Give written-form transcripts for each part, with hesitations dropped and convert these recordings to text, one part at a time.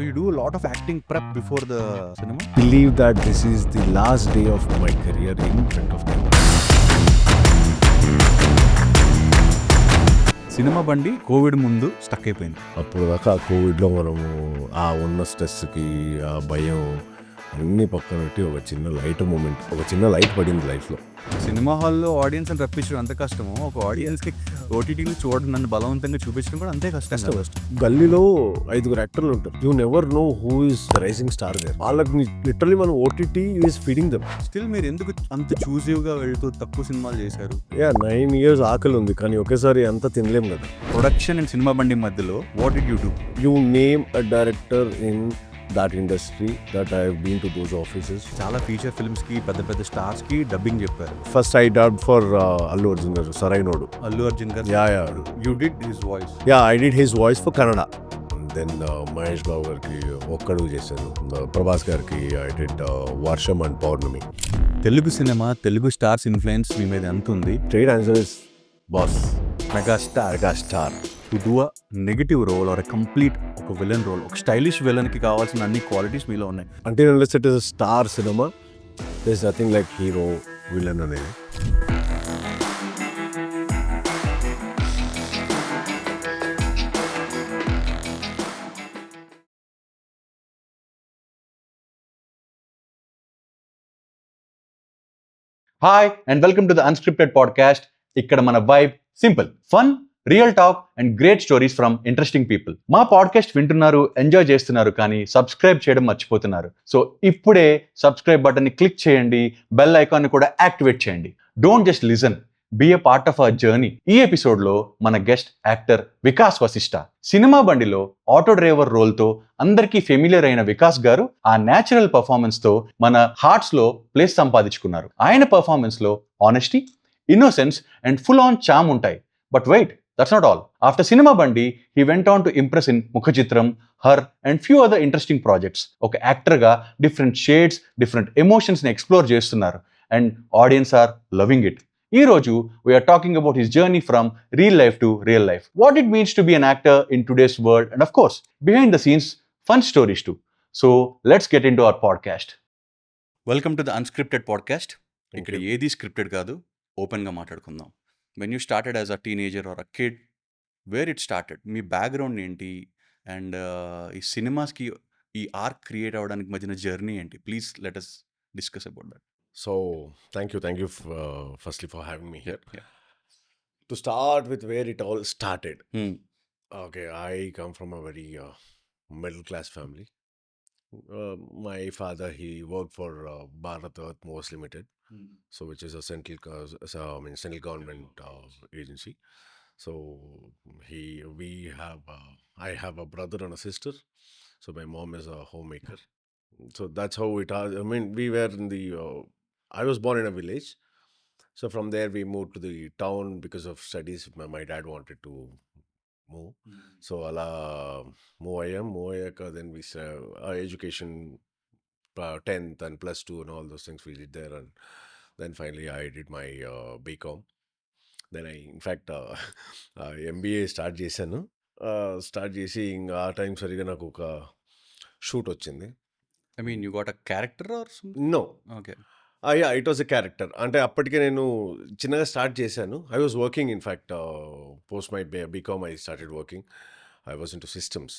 So you do a lot of acting prep before the cinema? Believe that this is the last day of my career in front of camera. Cinema Bandi Covid ముందు stuck అయిపోయింది. అప్పుడు దాకా ఆ కోవిడ్లో మనము ఆ ఉన్న స్ట్రెస్కి ఆ భయం అన్నీ పక్కన పెట్టి ఒక చిన్న లైట్ మూమెంట్, ఒక చిన్న లైట్ పడింది లైఫ్లో. సినిమా హాల్లో ఆడియన్స్ అని రప్పించడం అంత కష్టమో, ఒక ఆడియన్స్కి ఓటీటీలో చూడడం, నన్ను బలవంతంగా చూపించడం కూడా అంతే కష్టం. గల్లీలో 5 యాక్టర్లు ఉంటారు. You never know who is rising star there. వాళ్ళకి లిటరల్లీ మనం OTT is feeding them. Still మీరు ఎందుకు అంత చూసివ్గా వెళ్తూ తక్కువ సినిమాలు చేశారు? 9 years ఆకలి ఉంది, కానీ ఒకేసారి అంతా తినలేం కదా. ప్రొడక్షన్ అండ్ సినిమా బండి మధ్యలో what did you do? You name a director in that industry that I have been to those offices. చాలా ఫీచర్ ఫిల్మ్స్ కి పెద్ద స్టార్స్ కి డబ్బింగ్ చెప్పారు. First I dubbed for allu arjun garu sarinodu. Allu Arjun garu? Yeah. You did his voice? Yeah, I did his voice for kannada. Then Mahesh babu garki Okkadu chesanu. Prabhas garki I did Varsham and pournami. Telugu cinema, Telugu stars influence మీ మీద ఎంత ఉంది? Straight answer is boss. Mega star. To do a negative role or a complete ఒక villain role, ఒక stylish villain కి కావాల్సిన అన్ని qualities మీలో ఉన్నాయి. Until unless it is a star cinema, there is nothing like hero villain అనేది. Hi and welcome to the unscripted podcast. ఇక్కడ మన vibe simple, fun, real talk and great stories from interesting people. మా podcast వింటున్నారు, enjoy చేస్తున్నారు, కానీ subscribe చేయడం మర్చిపోతున్నారు. So ఇప్పుడే సబ్స్క్రైబ్ బటన్ ని క్లిక్ చేయండి, బెల్ ఐకాన్ ని కూడా యాక్టివేట్ చేయండి. Don't just listen, be a part of our journey. ఈ ఎపిసోడ్ లో మన guest actor Vikas Vashishtha. Cinema బండిలో ఆటో డ్రైవర్ రోల్ తో అందరికీ ఫెమిలియర్ అయిన వికాస్ గారు ఆ న్యాచురల్ పర్ఫార్మెన్స్ తో మన హార్ట్స్ లో ప్లేస్ సంపాదించుకున్నారు. ఆయన పర్ఫార్మెన్స్ లో honesty, innocence and full on charm ఉంటాయి. But wait, that's not all. After Cinema Bandi, he went on to impress in Mukhachitram, Her and few other interesting projects. Okay, actor ga different shades, different emotions ni explore chestunnaru and audience are loving it. Ee roju we are talking about his journey from real life to real life. What it means to be an actor in today's world, and of course, behind the scenes fun stories too. So, let's get into our podcast. Welcome to the Unscripted podcast. Ikkada edi scripted kaadu, open ga maatladukundaam. When you started as a teenager or a kid, where it started, me background ఏంటి, and ఈ సినిమాస్కి ఈ arc create అవ్వడానికి మధ్యన journey ఏంటి? Please let us discuss about that. So thank you firstly for having me here. Yeah. To start with where it all started. Okay, I come from a very middle class family. My father, he worked for Bharat Earth Most Limited. So which is a central government agency. So I have a brother and a sister. So my mom is a homemaker. So that's how it was. I mean, we were in the I was born in a village. So from there we moved to the town because of studies. My dad wanted to move. So ala move ayaka, then we our education 10th and plus 2 and all those things we did there, and then finally I did my BCom. Then I in fact MBA start చేశాను. Start చేసి ఆ time సరిగా నాకు ఒక shoot వచ్చింది. I mean you got a character or no? Okay, yeah, it was a character. అంటే అప్పటికే నేను చిన్నగా స్టార్ట్ చేశాను. I was working in fact post my BCom I started working. I was into systems.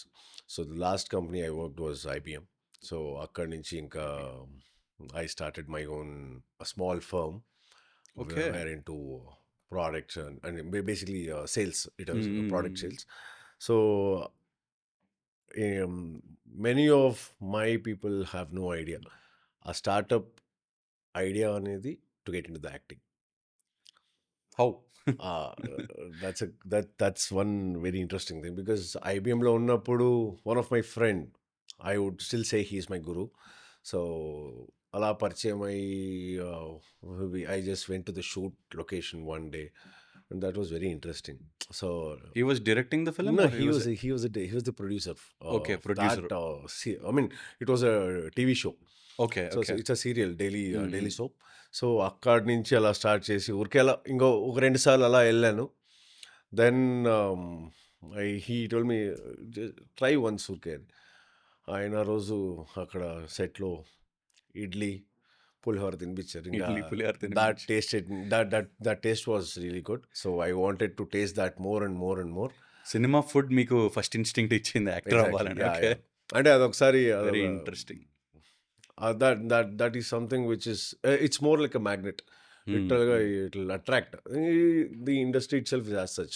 So the last company I worked was IBM. So అక్కడి నుంచి ఇంకా I started my own a small firm. Okay. We are into products and basically sales. It was product sales. So many of my people have no idea. A startup idea అనేది to get into the acting. How? That's one very interesting thing, because IBM లో ఉన్నప్పుడు one of my friend, I would still say he is my guru. So అలా పరిచయం అయ్యి I just went to the shoot location one day, and that was very interesting. So he was directing the film? No, or he was the producer. Okay, producer. I mean, it was a TV show. Okay, so okay. It's a serial, daily soap. So అక్కడి నుంచి అలా start చేసి ఊరికే అలా ఇంకో ఒక 2 సార్లు అలా వెళ్ళాను. Then he told me try once ఊరికే. ఆయన ఆ రోజు అక్కడ సెట్‌లో ఇడ్లీ, పులిహోర తినిపించారు. ఇంకా ఇడ్లీ పులిహోర that తినిపించి. tasted that taste was really good. So I wanted to taste that more and more and more. Cinema food మీకు ఫస్ట్ ఇన్‌స్టింక్ట్ ఇచ్చింది యాక్టర్ Exactly. అవ్వాలని. Yeah, okay. yeah. అంటే అదొకసారి వెరీ అదొక interesting. that is something which is it's more like a magnet. హ్మ్. Literally, it will attract. The industry itself is as such.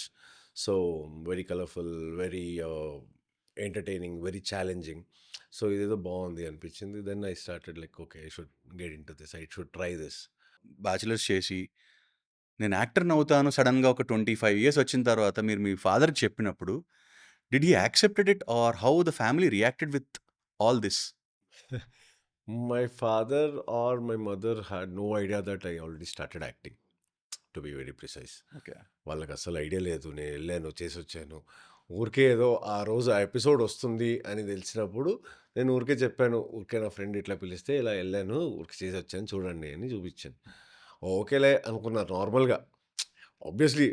So very colorful, very entertaining, very challenging. So ఇదేదో బాగుంది అనిపించింది. Then I started like, okay, I should get into this. I should try this. Bachelors చేసి నేను యాక్టర్‌ని అవుతాను సడెన్‌గా ఒక 25 years వచ్చిన తర్వాత మీరు మీ ఫాదర్‌కి చెప్పినప్పుడు did he accepted it or how the family reacted with all this? My father or my mother had no idea that I already started acting, to be very precise. Okay. వాళ్ళకి అసలు idea లేదు. నేను వెళ్ళాను, చేసి వచ్చాను. ఊరికే ఏదో ఆ రోజు ఆ ఎపిసోడ్ వస్తుంది అని తెలిసినప్పుడు నేను ఊరికే చెప్పాను. ఊరికే నా ఫ్రెండ్ ఇట్లా పిలిస్తే ఇలా వెళ్ళాను, ఊరికే చేసి వచ్చాను చూడండి అని చూపించాను. ఓకేలే అనుకున్నారు నార్మల్గా. Obviously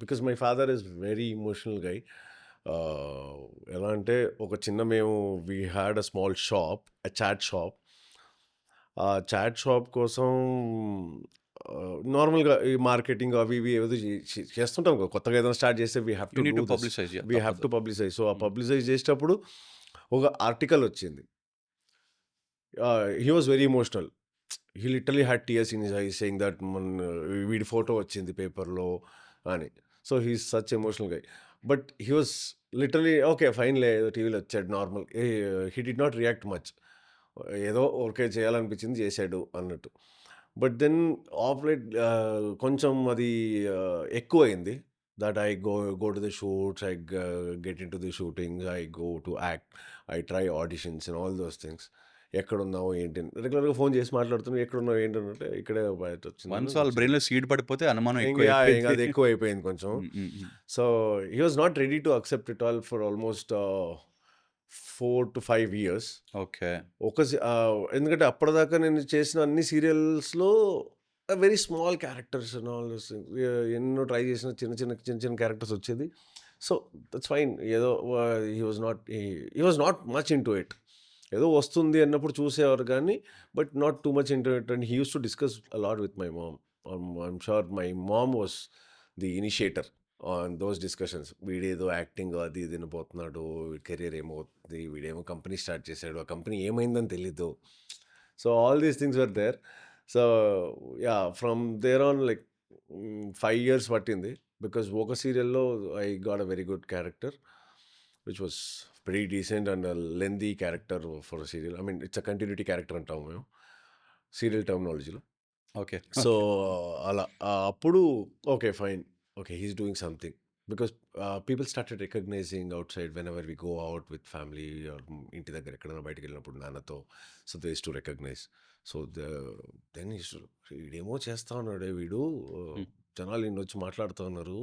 because my father is very emotional guy. ఎలా అంటే ఒక చిన్న మేము we had a small shop, a chat shop. ఆ చాట్ షాప్ కోసం నార్మల్‌గా ఈ మార్కెటింగ్ అవి ఇవి ఏదో చేస్తుంటాం కదా! కొత్తగా ఏదైనా స్టార్ట్ చేస్తే we have you to need do to this. Publicise. Yeah! We have తప్పదు. To publicise. So, ah hmm. Publicise చేసేటప్పుడు ఒక ఆర్టికల్ వచ్చింది. He was very emotional. He literally had tears in his eyes saying that వీడి photo వచ్చింది పేపర్‌లో అని. So, he is such emotional guy. But he was literally okay. ఫైన్‌లే ఏదో టీవీలో వచ్చాడు నార్మల్. He did not react much. ఏదో ఓకే చేయాలనిపించింది చేశాడు అన్నట్టు. బట్ దెన్ ఆఫ్ లేట్ కొంచెం అది ఎక్కువయింది. That I go to the shoots, get into the shootings, I go to act, I try auditions and all those things. ఎక్కడున్నావు ఏంటి అని రెగ్యులర్‌గా ఫోన్ చేసి మాట్లాడుతున్నాను. ఎక్కడున్నావు ఏంటి అంటే ఇక్కడే బయటొచ్చున్నాను వన్స్ వాళ్ళ వచ్చాను. బ్రెయిన్‌లో సీడ్ పడిపోతే అనుమానం ఇంక యాహ్! ఇంక ఎక్కువైపోయిద్ది. అది ఎక్కువైపోయింది కొంచెం. Hmm. Hmm. Hmm. So, he was not ready to accept it all for almost 4-5 years. Okay. ఎందుకంటే అప్పటిదాకా నేను చేసిన అన్ని సీరియల్స్‌లో very small characters and all those things. ఎన్నో ట్రై చేసిన చిన్న చిన్న క్యారెక్టర్స్ వచ్చేది. So, that's fine. ఏదో he was not much into it. ఏదో వస్తుంది అన్నప్పుడు చూసేవారు కానీ, but not too much into it. And he used to discuss a lot with my mom. I'm sure my mom was the initiator on those discussions. వీడేదో acting అది ఇది పోతున్నాడు, వీడి కెరీర్ ఏమవుతుంది, వీడేమో కంపెనీ స్టార్ట్ చేశాడు, ఆ కంపెనీ ఏమైందని తెలీదు. So all these things were there. So yeah from there on like 5 years పట్టింది. బికాస్ ఒక సీరియల్లో I got a very good character which was very decent and lengthy character for serial. I mean it's a continuity character అంటాము మేము serial టర్మినాలజీలో. Okay. So okay. అలా అప్పుడు okay fine. Okay he's doing something because people started recognising outside whenever we go out with family ఇంటి దగ్గర ఎక్కడైనా బయటకు వెళ్ళినప్పుడు నాన్నతో. So they to recognise. So then వీడేమో చేస్తా ఉన్నాడే వీడు, హ్మ్. జనాలు ఈయన వచ్చి మాట్లాడుతూ ఉన్నారు,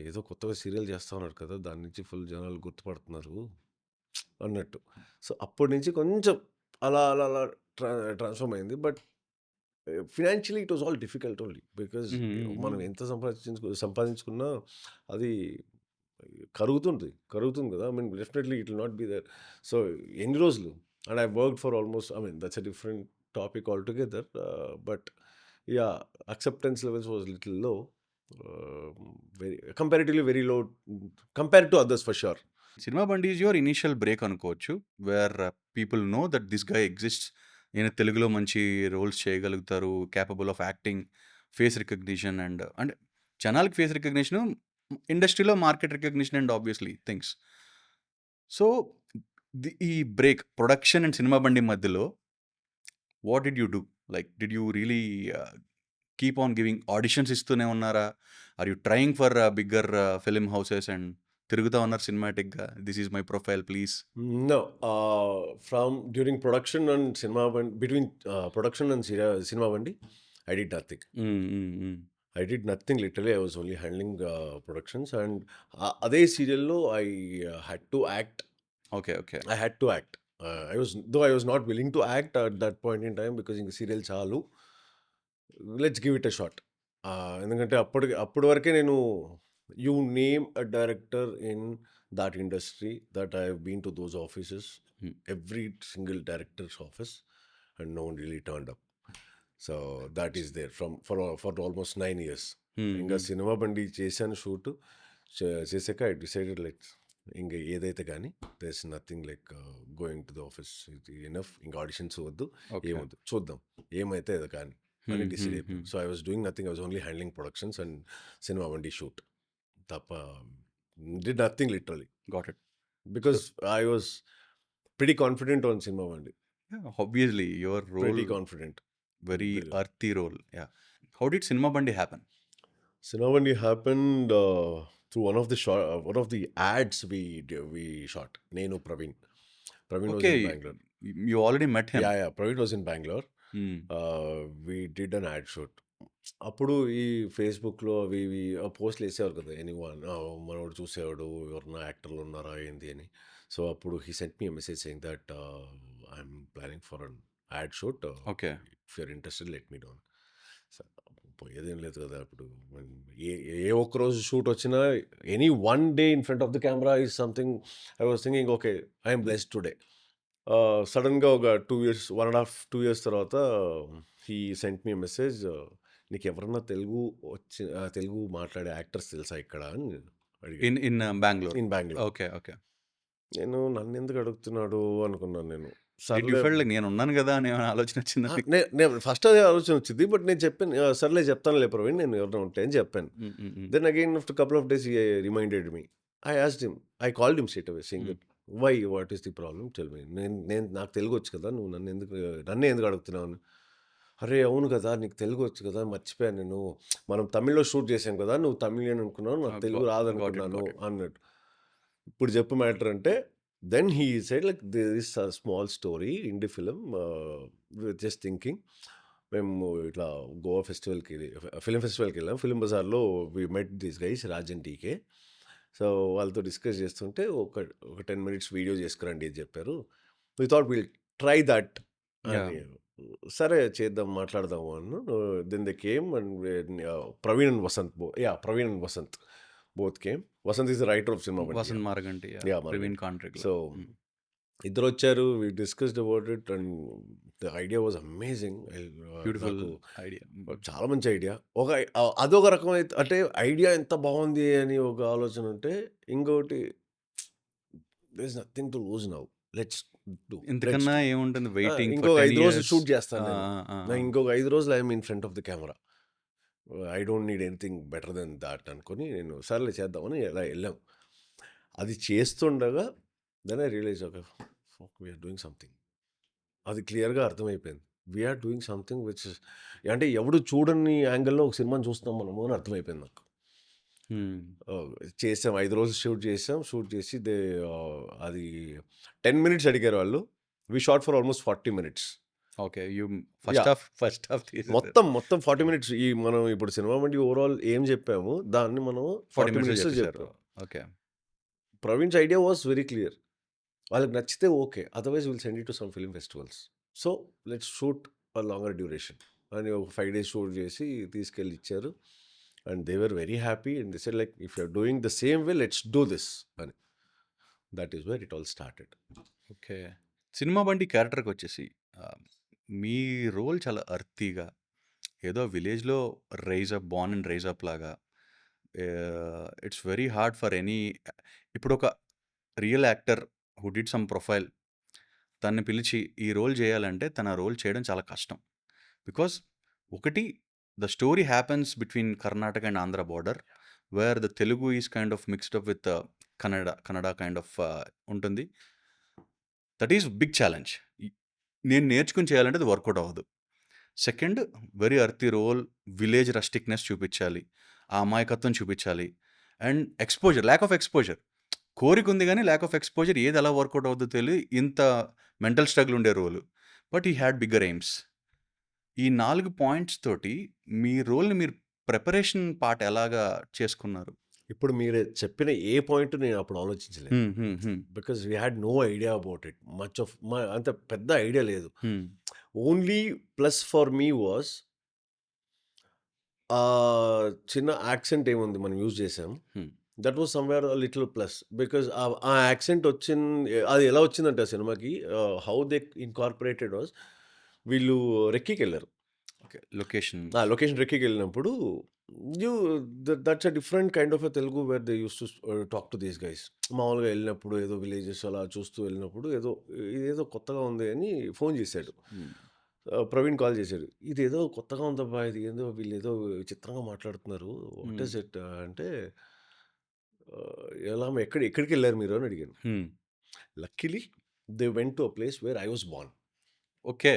ఏదో కొత్తగా సీరియల్ చేస్తా ఉన్నాడు కదా, దాని నుంచి ఫుల్ జనాలు గుర్తుపడుతున్నారు అన్నట్టు. సో అప్పటి నుంచి కొంచెం అలా అలా అలా ట్రాన్స్ఫార్మ్ అయింది. But financially it was all difficult only because hmm. Hmm. మనం హ్మ్. ఎంత సంపాదించుకున్నా అది కరుగుతుంది కదా. I mean definitely it will not be there. So ఎన్ని రోజులు and I work for almost, I mean that's a different topic all together. But yeah acceptance levels was little low, very comparatively very low compare to others for sure. Cinema Bandi is your initial break అనుకోవచ్చు. Where people no that this guy exists. ఈయన తెలుగులో మంచి roles చేయగలుగుతారు. Capable of acting, face recognition and జనాలకి face recognition, ఇండస్ట్రీలో market recognition and obviously things. So ఈ break production and Cinema Bandi మధ్యలో what did you do? Like did you really keep on giving auditions ఇస్తూనే ఉన్నారా? Are you trying for bigger film houses and తిరుగుతా ఉన్నారు సినిమాటిక్గా, this is my profile please? No, from during production and cinema band, between production and cinema bandi, I did nothing. I did nothing literally. I was only handling productions and అదే సీరియల్లో I had to act. Okay. Okay. I had to act. I was not willing to act at that point in time because ఇంక serial చాలు, let's give it a shot. ఎందుకంటే అప్పటి వరకే నేను you name a director in that industry, that I have been to those offices, every single director's office, and no one really turned up. So that is there for almost 9 years. ఇంకా cinema బండి చేశాను shoot చేసాక I decided like ఇంకా ఏదైతే కానీ there's nothing like going to the office, enough ఇంకా auditions వద్దు, ఏమొద్దు, చూద్దాం ఏమైతే అది కానీ అని డిసైడ్ అయిపోయింది. So I was doing nothing, I was only handling productions and Cinema బండి షూట్ తప్ప did nothing literally, Got it. because I was pretty confident on Cinema Bandi. Yeah, obviously, your role Pretty confident. very earthy role. Yeah. How did Cinema Bandi happen? Cinema Bandi happened through one of the ads we shot. Nenu Praveen. Praveen was in Bangalore. You already met him. Yeah. Praveen was in Bangalore. We did an ad shoot. అప్పుడు ఈ ఫేస్బుక్లో అవి పోస్ట్లు వేసేవారు కదా, anyone మనోడు చూసేవాడు ఎవరన్నా యాక్టర్లు ఉన్నారా ఏంది అని. సో అప్పుడు he sent me message saying that I'm planning for an ad shoot, okay, if you're interested let me down. పోయేదేం లేదు కదా అప్పుడు. ఏ ఒక్కరోజు షూట్ వచ్చినా any one day in front of the camera is something. I was thinking okay I'm blessed today. సడన్గా ఒక 2 years 1.5 2 years తర్వాత హీ సెంట్ మీ మెసేజ్, నీకు ఎవరన్నా తెలుగు మాట్లాడే యాక్టర్స్ తెలుసా ఇక్కడ అని అడిగాను. In Bengaluru. In Bengaluru. Okay. నేను నన్ను ఎందుకు అడుగుతున్నాడు అనుకున్నాను. నేను నేను ఉన్నాను కదా అని ఆలోచన వచ్చింది. నేను ఫస్ట్ అదే ఆలోచన వచ్చింది, బట్ నేను చెప్పాను సర్లే చెప్తాను ప్రవీణ్ నేను ఎవరైనా ఉంటే అని చెప్పాను. Then again after couple of days he reminded me. I asked him, I called him straight away saying that why, what is the problem, tell me. నేను నాకు తెలుగు వచ్చు కదా, నువ్వు నన్నే ఎందుకు అడుగుతున్నావు. అరే అవును కదా, నీకు తెలుగు వచ్చు కదా, మర్చిపోయాను నేను, మనం తమిళ్లో షూట్ చేసాం కదా, నువ్వు తమిళియన్ అనుకున్నావు, నాకు తెలుగు రాదనుకున్నాను అన్నట్టు. ఇప్పుడు చెప్పు మ్యాటర్ అంటే, then he said like this is a small story indie film, just thinking. మేము ఇట్లా గోవా ఫిలిం ఫెస్టివల్కి వెళ్ళాం. ఫిలిం బజార్లో we met this guys Raj and DK. So వాళ్ళతో డిస్కస్ చేస్తుంటే ఒక 10 minutes వీడియో చేసుకురండి అని చెప్పారు. We thought will try that అని. సరే చేద్దాం, మాట్లాడదాము అన్ను. Then they came and Praveen and Vasanth both came. Vasanth is the writer of Cinema Bandi. Vasant మారగంటి. So ఇద్దరు వచ్చారు, we discussed about it and the idea was amazing. Beautiful idea, చాలా మంచి ఐడియా. అదొక రకమైతే అంటే ఐడియా ఎంత బాగుంది అని ఒక ఆలోచన ఉంటే, ఇంకొకటి there is nothing to lose now, let's do. ఇంతకన్నా ఏముంటుంది, వెయిటింగ్. ఇంకొక 5 రోజులు షూట్ చేస్తాను, ఇంకొక 5 రోజులు I'm in front of the camera, I don't need anything better than that అనుకొని నేను సర్లే చేద్దామని ఎలా వెళ్ళాం. అది చేస్తుండగా then I realise okay we're doing something. అది క్లియర్గా అర్థమైపోయింది. వీఆర్ డూయింగ్ సంథింగ్ విచ్ అంటే ఎవడు చూడని యాంగిల్లో ఒక సినిమాని చూస్తున్నాం మనము అని అర్థమైపోయింది నాకు. చేసాం, 5 రోజులు షూట్ చేసి అది 10 minutes అడిగారు వాళ్ళు. We shot for almost 40 minutes. Okay, you first half మొత్తం 40 minutes. ఈ మనం ఇప్పుడు సినిమా బండి ఓవరాల్ ఏం చెప్పాము దాన్ని మనం 40 minutes చెప్పాము. Okay. Praveen's idea was very clear. వాళ్ళకి నచ్చితే okay, otherwise will send it to some film festivals. So let's shoot a longer duration అని ఒక 5 days షూట్ చేసి తీసుకెళ్ళి ఇచ్చారు. And they were very happy and they said like if you're doing the same way let's do this అని. That is where it all started. Okay. Cinema Bandi క్యారెక్టర్కి వచ్చేసి మీ role చాలా అర్తీగా, ఏదో విలేజ్లో బార్న్ అండ్ రైజ్ అప్ లాగా. It's very hard for any, ఇప్పుడు ఒక real actor who did some profile తనని పిలిచి ఈ రోల్ చేయాలంటే తన రోల్ చేయడం చాలా కష్టం. బికాస్ ఒకటి, the story happens between Karnataka and Andhra border, where the Telugu is kind of mixed up with Kannada kind of ఉంటుంది. That is big challenge. నేను నేర్చుకుని చేయాలంటే అది వర్కౌట్ అవ్వదు. Second, very earthy role, village rusticness చూపించాలి, ఆ అమాయకత్వం చూపించాలి, and exposure, lack of exposure. కోరిక ఉంది కానీ ల్యాక్ ఆఫ్ ఎక్స్పోజర్, ఏది ఎలా వర్కౌట్ అవుతుందో తెలియదు. ఇంత మెంటల్ స్ట్రగుల్ ఉండే రోలు, బట్ ఈ హ్యాడ్ బిగ్గర్ ఎయిమ్స్. ఈ 4 points తోటి మీ రోల్ని మీరు ప్రిపరేషన్ పార్ట్ ఎలాగా చేసుకున్నారు? ఇప్పుడు మీరు చెప్పిన ఏ పాయింట్ నేను అప్పుడు ఆలోచించలేదు. Because we had no idea about it much of, అంత పెద్ద ఐడియా లేదు. Only plus for me was చిన్న యాక్సెంట్ ఏముంది మనం యూజ్ చేసాం. That was somewhere little plus. Because ఆ యాక్సెంట్ అది ఎలా వచ్చిందంటే ఆ సినిమాకి హౌ దే ఇన్కార్పొరేటెడ్ వాస్ వీళ్ళు రెక్కీకెళ్లారు. ఓకే. లొకేషన్. లొకేషన్ రెక్కీకెళ్ళినప్పుడు you that's a different kind of a Telugu where they use to talk to these guys. మామూలుగా వెళ్ళినప్పుడు ఏదో విలేజెస్ అలా చూస్తూ వెళ్ళినప్పుడు ఇదేదో కొత్తగా ఉంది అని ఫోన్ చేశాడు. హ్మ్. ప్రవీణ్ కాల్ చేశాడు. ఇదేదో కొత్తగా ఉందబ్బా! ఇది ఏందో వీళ్ళేదో విచిత్రంగా మాట్లాడుతున్నారు. వాట్ హ్మ్. ఈస్ ఇట్ అంటే ఎలా ఎక్కడికెళ్లారు మీరు అని అడిగాను. హ్మ్. Luckily they went to a place where I was Born. Okay.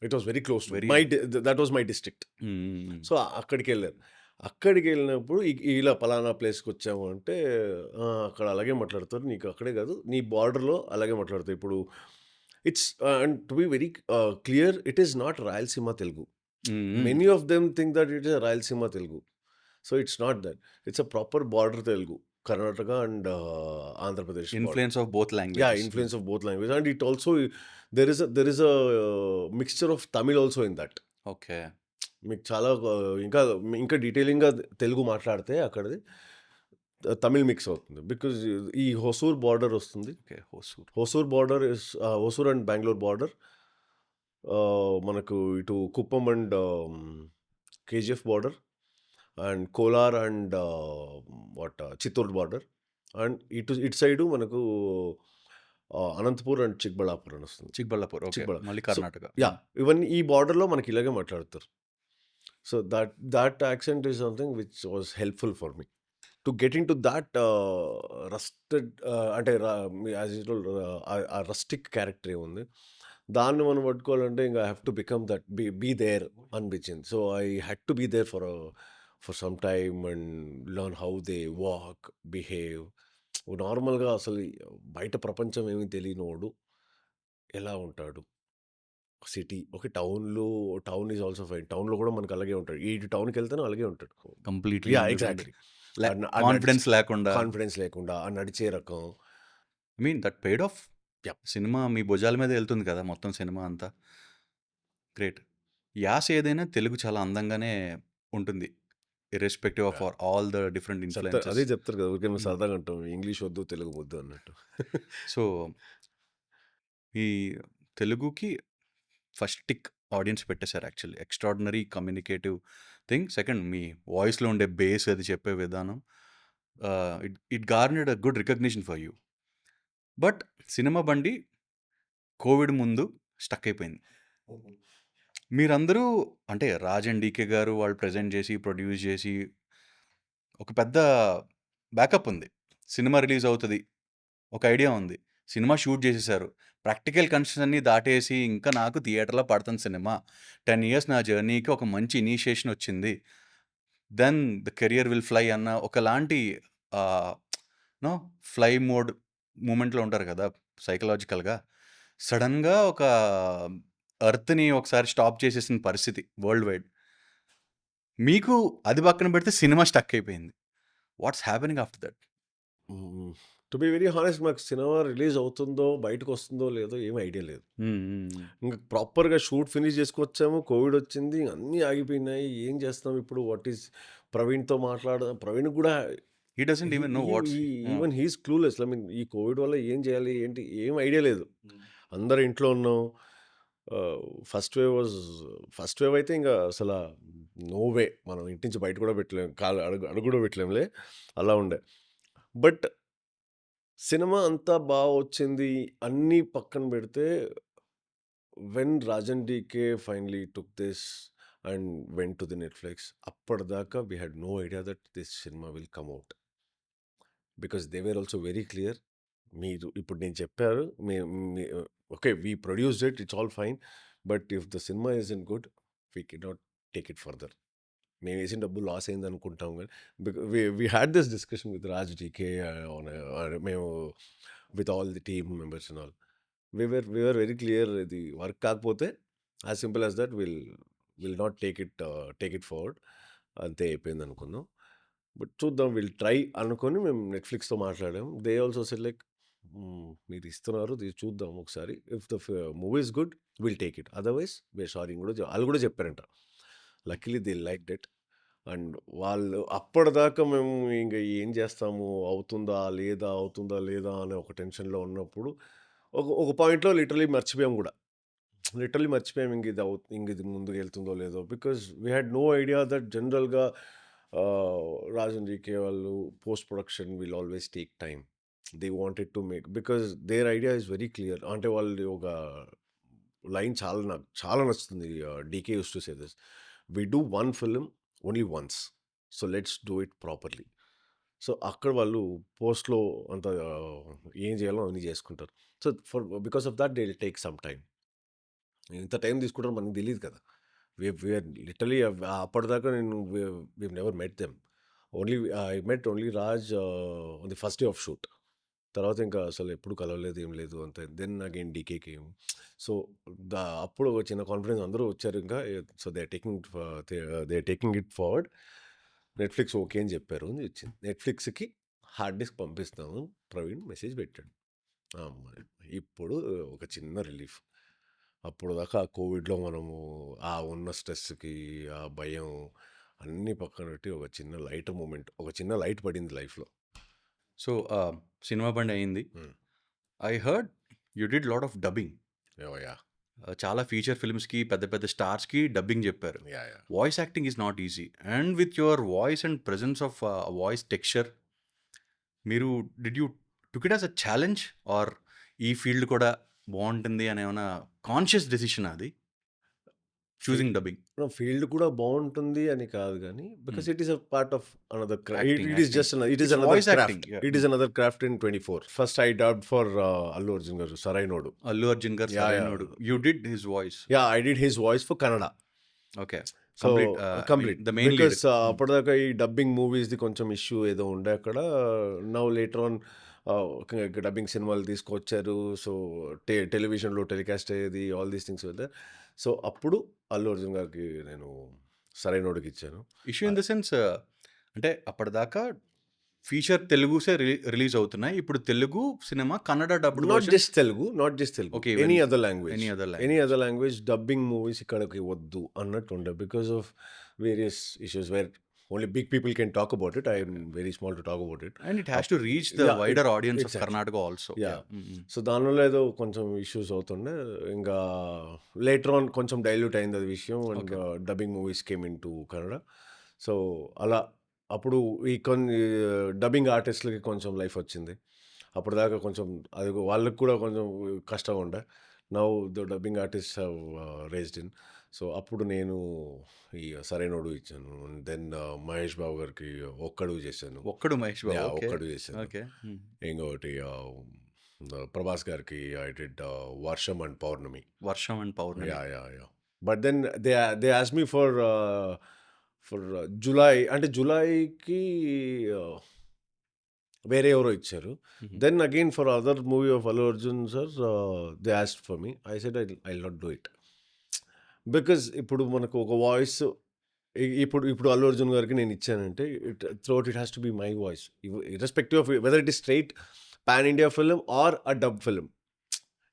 It was very close to very that was my district. హ్మ్. సో, అక్కడికెళ్ళారు. అక్కడికెళ్ళినప్పుడు ఇలా పలానా ప్లేస్‌కొచ్చాము అంటే, అక్కడ అలాగే మాట్లాడతారు. నీకు అక్కడే కాదు, నీ బార్డర్‌లో అలాగే మాట్లాడతారు. ఇప్పుడు it's and to be very clear it is not Rayalaseema Telugu. హ్మ్. హ్మ్. Many of them think that it is Rayalaseema Telugu. So, it's not that. It's a proper border Telugu. Karnataka and Andhra Pradesh border. Influence of both Yeah, languages. influence of both languages, and it also there is a mixture of Tamil also in that. Okay. మీకు చాలా ఇంకా ఇంకా డీటెయిలింగ్‌గా తెలుగు మాట్లాడితే అక్కడిది Tamil mix అవుతుంది. Because ఈ Hosur border వస్తుంది. Okay. Hosur. Hosur border is Hosur and Bengaluru border. మనకు ఇటు Kuppam and KGF border and Kolar and Chittoor border and ఇటు సైడు మనకు అనంతపూర్ అండ్ చిక్బళ్ళాపూర్ అని వస్తుంది. చిక్బళ్ళాపూర్. ఓకే. మళ్ళీ సో కర్ణాటక. యాహ్! ఇవన్నీ ఈ బార్డర్‌లో మనకి ఇలాగే మాట్లాడతారు. So that accent is something which was helpful for me to get into that rusted అంటే యాజ్ యూ టోల్డ్ ఆ రస్టిక్ క్యారెక్టర్ ఏముంది. దాన్ని మనం పట్టుకోవాలంటే ఇంక I have to become that be there అనిపించింది. So I had to be there for some time and learn how they walk, behave. నార్మల్‌గా అసలు బయట ప్రపంచం ఏమి తెలియనోడు ఎలా ఉంటాడు? City okay. Town is also fine. టౌన్‌లో కూడా మనకు అలాగే ఉంటాడు. ఈ టౌన్‌కెళ్తేనే అలాగే ఉంటాడు. Completely yeah! డిఫరెంట్. ఎగ్జాక్ట్‌లీ. ఆ కాన్ఫిడెన్స్ లేకుండా. కాన్ఫిడెన్స్ లేకుండా, ఆ నడిచే రకం. I mean that paid off. Yeah! Cinema మీ భుజాల మీద ఎళ్తుంది కదా! మొత్తం సినిమా అంతా. గ్రేట్. యాస ఏదైనా తెలుగు చాలా అందంగానే ఉంటుంది. Irrespective of yeah! All the different influences. అదే చెప్తారు కదా! ఊరికే మేము హ్మ్. సరదాగా అంటాం. ఇంగ్లీష్ వద్దు, తెలుగు ముద్దు అన్నట్టు. సో, ఈ తెలుగుకి ఫస్ట్ టిక్ ఆడియన్స్ పెట్టేశారు actually. Extraordinary communicative thing. Second మీ వాయిస్‌లో ఉండే బేస్ అది చెప్పే విధానం. It garnered a good recognition for you. But Cinema Bandi Covid ముందు స్టక్ అయిపోయింది. మీరందరూ అంటే రాజ్ అండ్ డీకే గారు వాళ్ళు ప్రెజెంట్ చేసి, ప్రొడ్యూస్ చేసి ఒక పెద్ద బ్యాకప్ ఉంది. సినిమా రిలీజ్ అవుతది. ఒక ఐడియా ఉంది. సినిమా షూట్ చేసేసారు. ప్రాక్టికల్ కన్స్ట్రక్ట్స్ అన్నీ దాటేసి ఇంకా నాకు థియేటర్‌లో పడుతుంది సినిమా. 10 ఇయర్స్ నా జర్నీకి ఒక మంచి ఇనిషియేషన్ వచ్చింది. Then the career will fly అన్న ఒకలాంటి ఆహ్, నో ఫ్లై మోడ్ మూమెంట్‌లో ఉంటారు కదా! సైకలాజికల్‌గా. సడెన్‌గా ఒక ఎర్త్‌ని ఒకసారి స్టాప్ చేసేసిన పరిస్థితి వరల్డ్ వైడ్. మీకు అది పక్కన పెడితే సినిమా స్టక్ అయిపోయింది. What's happening after that? To be very honest మాకు సినిమా రిలీజ్ అవుతుందో, బయటకొస్తుందో లేదో ఏమి ఐడియా లేదు. హ్మ్. హ్మ్. ఇంక ప్రాపర్‌గా షూట్ ఫినిష్ చేసుకొచ్చాము. కోవిడ్ వచ్చింది. అన్నీ ఆగిపోయినాయి. ఏం చేస్తాం ఇప్పుడు? ప్రవీణ్‌తో ప్రవీణ్‌కి కూడా హి doesn't even know what's. Even he is clueless. I mean ఈ కోవిడ్ వల్ల ఏం చేయాలి? ఏంటి? ఏం ఐడియా లేదు. అందరూ ఇంట్లో ఉన్నాం. ఫస్ట్ వేవ్ అయితే ఇంక అసల నో వే. మనం ఇంటి నుంచి బయట కూడా పెట్టలేం. అడుగు కూడా పెట్టలేంలే. అలా ఉండే. బట్ సినిమా అంతా వచ్చింది. అన్నీ పక్కన పెడితే when 'Raj and DK' finally took this and went to the Netflix అప్పటిదాకా we had no idea that this cinema will come out. Because they were also very clear. మీరు ఇప్పుడు నేను చెప్పారు. మే మే okay. We produced it. It's all fine. But if the cinema isn't good we cannot take it further. మేమేసిన డబ్బు loss అయిందనుకుంటాం గానీ we had this discussion with Raj DK మేము with all the team members and all. We were very clear. ఇది work కాకపోతే as simple as that will not take it forward. అంతే అయిపోయింది అనుకున్నాం. బట్ చూద్దాం ట్రై అనుకొని మేము నెట్‌ఫ్లిక్స్‌తో మాట్లాడాం. దే ఆల్సో సెడ్ లైక్ మీరు ఇస్తున్నారు ఇది చూద్దాం ఒకసారి. If the movie is good will take it. Otherwise we are sorry కూడా ఆళ్ళు కూడా చెప్పారంట. Luckily they liked it. And వాళ్ళు అప్పటిదాకా మేము ఇంక ఏం చేస్తాము? అవుతుందా లేదా? అనే ఒక టెన్షన్‌లో ఉన్నప్పుడు ఒక పాయింట్‌లో మర్చిపోయాం గూడా. మర్చిపోయాం ఇంక ఇది ముందుకెళ్తుందో లేదో. Because we had no idea that జనరల్‌గా రాజ్ అండ్ డీకే వాళ్ళు post production will always take time. They wanted to make because their idea is very clear. అంటే వాళ్ళది ఒక లైన్ నాకు చాలా నచ్చుతుంది. DK used to say this. We do one film only once. So let's do it properly. So అక్కడ వాళ్ళు పోస్ట్‌లో అంత ఏం చేయాలో అన్నీ చేసుకుంటారు. So because of that they will take some time. ఇంత టైం తీసుకుంటారో మనకు తెలీదు కదా! వీఆర్ లిటరల్లీ అప్పటిదాకా we've never met them. I met only Raj on the first day of shoot. తర్వాత ఇంకా అసలు ఎప్పుడు కలవలేదు, ఏం లేదు అంతే. Then again DK came. So, అప్పుడు ఒక చిన్న కాన్ఫిడెన్స్ అందరూ వచ్చారు ఇంకా. So, they are taking it forward. Netflix okay అని చెప్పారు అని వచ్చింది. నెట్‌ఫ్లిక్స్‌కి హార్డ్ డిస్క్ పంపిస్తాము ప్రవీణ్ మెసేజ్ పెట్టాడు. అమ్మ! ఇప్పుడు ఒక చిన్న రిలీఫ్. అప్పటిదాకా ఆ కోవిడ్‌లో మనము ఆ ఉన్న స్ట్రెస్‌కి, ఆ భయం అన్నీ పక్కన పెట్టి ఒక చిన్న లైట్ మూమెంట్, ఒక చిన్న లైట్ పడింది లైఫ్‌లో. సో సినిమా బండి అయింది. I heard you did lot of dubbing. Yeah! చాలా ఫీచర్ ఫిల్మ్స్కి పెద్ద పెద్ద స్టార్స్కి డబ్బింగ్ చెప్పారు. Yeah! Voice acting is not easy and with your voice and presence of voice texture మీరు did you took it as a challenge or ఈ field కూడా బాగుంటుంది అని ఏమైనా కాన్షియస్ డెసిషన్ అది చూసింగ్ డబ్బింగ్? ఫీల్డ్ కూడా బావుంటుంది అని కాదు గానీ, because it is a part of another Acting, it is acting. Just it is It's another voice craft. acting, yeah. It is another craft in 24. First I dubbed for Allu Arjun గారు 'సరైనోడు.' అల్లు అర్జున్ గారు Yeah, Sarrainodu. You did his voice. Yeah! I did his voice for Kannada. Okay. So complete the main lead. Because అప్పటిదాకా ఈ dubbing మూవీస్‌ది కొంచెం issue ఏదో ఉండే అక్కడ. Now later on dubbing సినిమాలు తీసుకొచ్చారు. సో టెలివిజన్‌లో టెలికాస్ట్ అయ్యేది. All these things were there. So అప్పుడు అల్లు అర్జున్ గారికి నేను 'సరైనోడుకి' ఇచ్చాను. ఇష్యూ ఇన్ ద సెన్స్ అంటే అప్పటిదాకా ఫీచర్ తెలుగుసే రిలీజ్ అవుతున్నాయి. ఇప్పుడు Telugu cinema Kannada dubbed not just Telugu. Okay, any even other language. any other any language. Other language dubbing movies ఇక్కడికి వద్దు అన్నట్టు ఉండే. Because of various issues where only big people can talk about it. I am very small to talk about it. And it has to reach the Yeah, wider audience of exactly. Karnataka also. Yeah. Mm. So దానివల్ల ఏదో కొంచెం issues అవుతుండే. ఇంకా later on కొంచెం dilute అయింది అది విషయం. And dubbing movies came in to Kannada. So అలా అప్పుడు ఈ కొన్ని డబ్బింగ్ ఆర్టిస్టులకి కొంచెం లైఫ్ వచ్చింది. అప్పటిదాకా కొంచెం అది వాళ్ళకి కూడా కొంచెం కష్టంగా ఉండే. Now the dubbing artist have raised in. So అప్పుడు నేను ఈ 'సరైనోడు' ఇచ్చాను. దెన్ మహేష్ బాబు గారికి 'ఒక్కడు' చేశాను. ఒక్కడు మహేష్ బాబు. Yeah, okay. 'ఒక్కడు' చేశాను. ఓకే. ఇంకొకటి ప్రభాస్ గారికి I did 'Varsham and Pournami.' Varsham and Pournami. Yeah! But then they asked me for Julayi. అంటే జులైకి వేరే ఎవరో ఇచ్చారు. Then again for other movie of Allu Arjun sir they asked for me. I said I will not do it. Because ఇప్పుడు మనకు ఒక వాయిస్ ఇప్పుడు అల్లు అర్జున్ గారికి నేను ఇచ్చానంటే throughout it has to be my voice. Irrespective of whether it is straight pan India film or a dub film.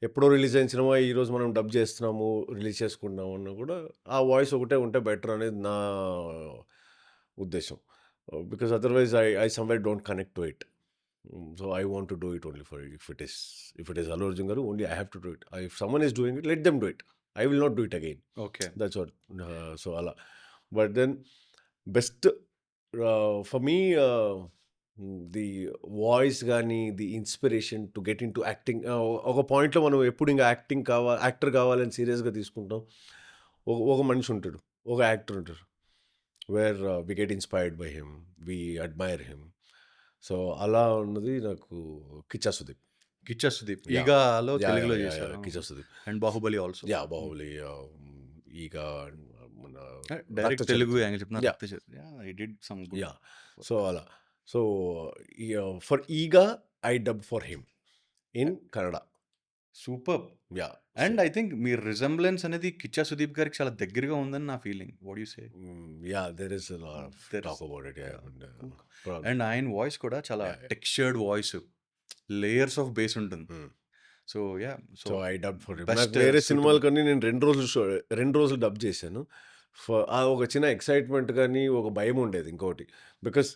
ఎప్పుడో release అయిన cinema ఈరోజు మనం డబ్ చేస్తున్నాము, రిలీజ్ చేసుకుంటున్నాము అన్నా కూడా ఆ వాయిస్ ఒకటే ఉంటే బెటర్ అనేది నా ఉద్దేశం. Because otherwise I somewhere don't connect to it. So I want to do it only for if it is Allu Arjun garu only I have to do it. If someone is doing it let them do it. I will not do it again. Okay. That's what. So అలా. But then best for me the voice కానీ the inspiration to get in to acting. ఒక పాయింట్లో మనం ఎప్పుడు ఇంకా actor కావాలని సీరియస్గా తీసుకుంటాం. ఒక మనిషి ఉంటాడు, ఒక యాక్టర్ ఉంటాడు, where we get inspired by him, we admire him. So అలా ఉన్నది నాకు కిచ్చా సుదీప్. కిచ్చా సుదీప్ ఈగాలో Yeah, తెలుగులో yeah, చేశారు. Kichcha Sudeep. And Baahubali also. Yeah Baahubali, Eega, మన డైరెక్ట్ రక్త తెలుగు చరిత్ర. యాంగిల్ చెప్తున్నారు. Yeah. I did some good. Yeah. So అలా. So for Eega I dub for him in Kannada. Super. Yeah. And I think మీ resemblance అనేది కిచ్చా సుదీప్ గారికి చాలా దగ్గరగా ఉందని నా feeling. What you say? Yeah there is talk about it. And ఆయన వాయిస్ కూడా చాలా textured voice, layers of base ఉంటుంది. So yeah. So I dub for him. best, నాకు వేరే suitable. సినిమాలు కానీ నేను 2 రోజులు డబ్ చేశాను. ఒక చిన్న ఎక్సైట్మెంట్ కానీ ఒక భయం ఉండేది ఇంకోటి. బికాస్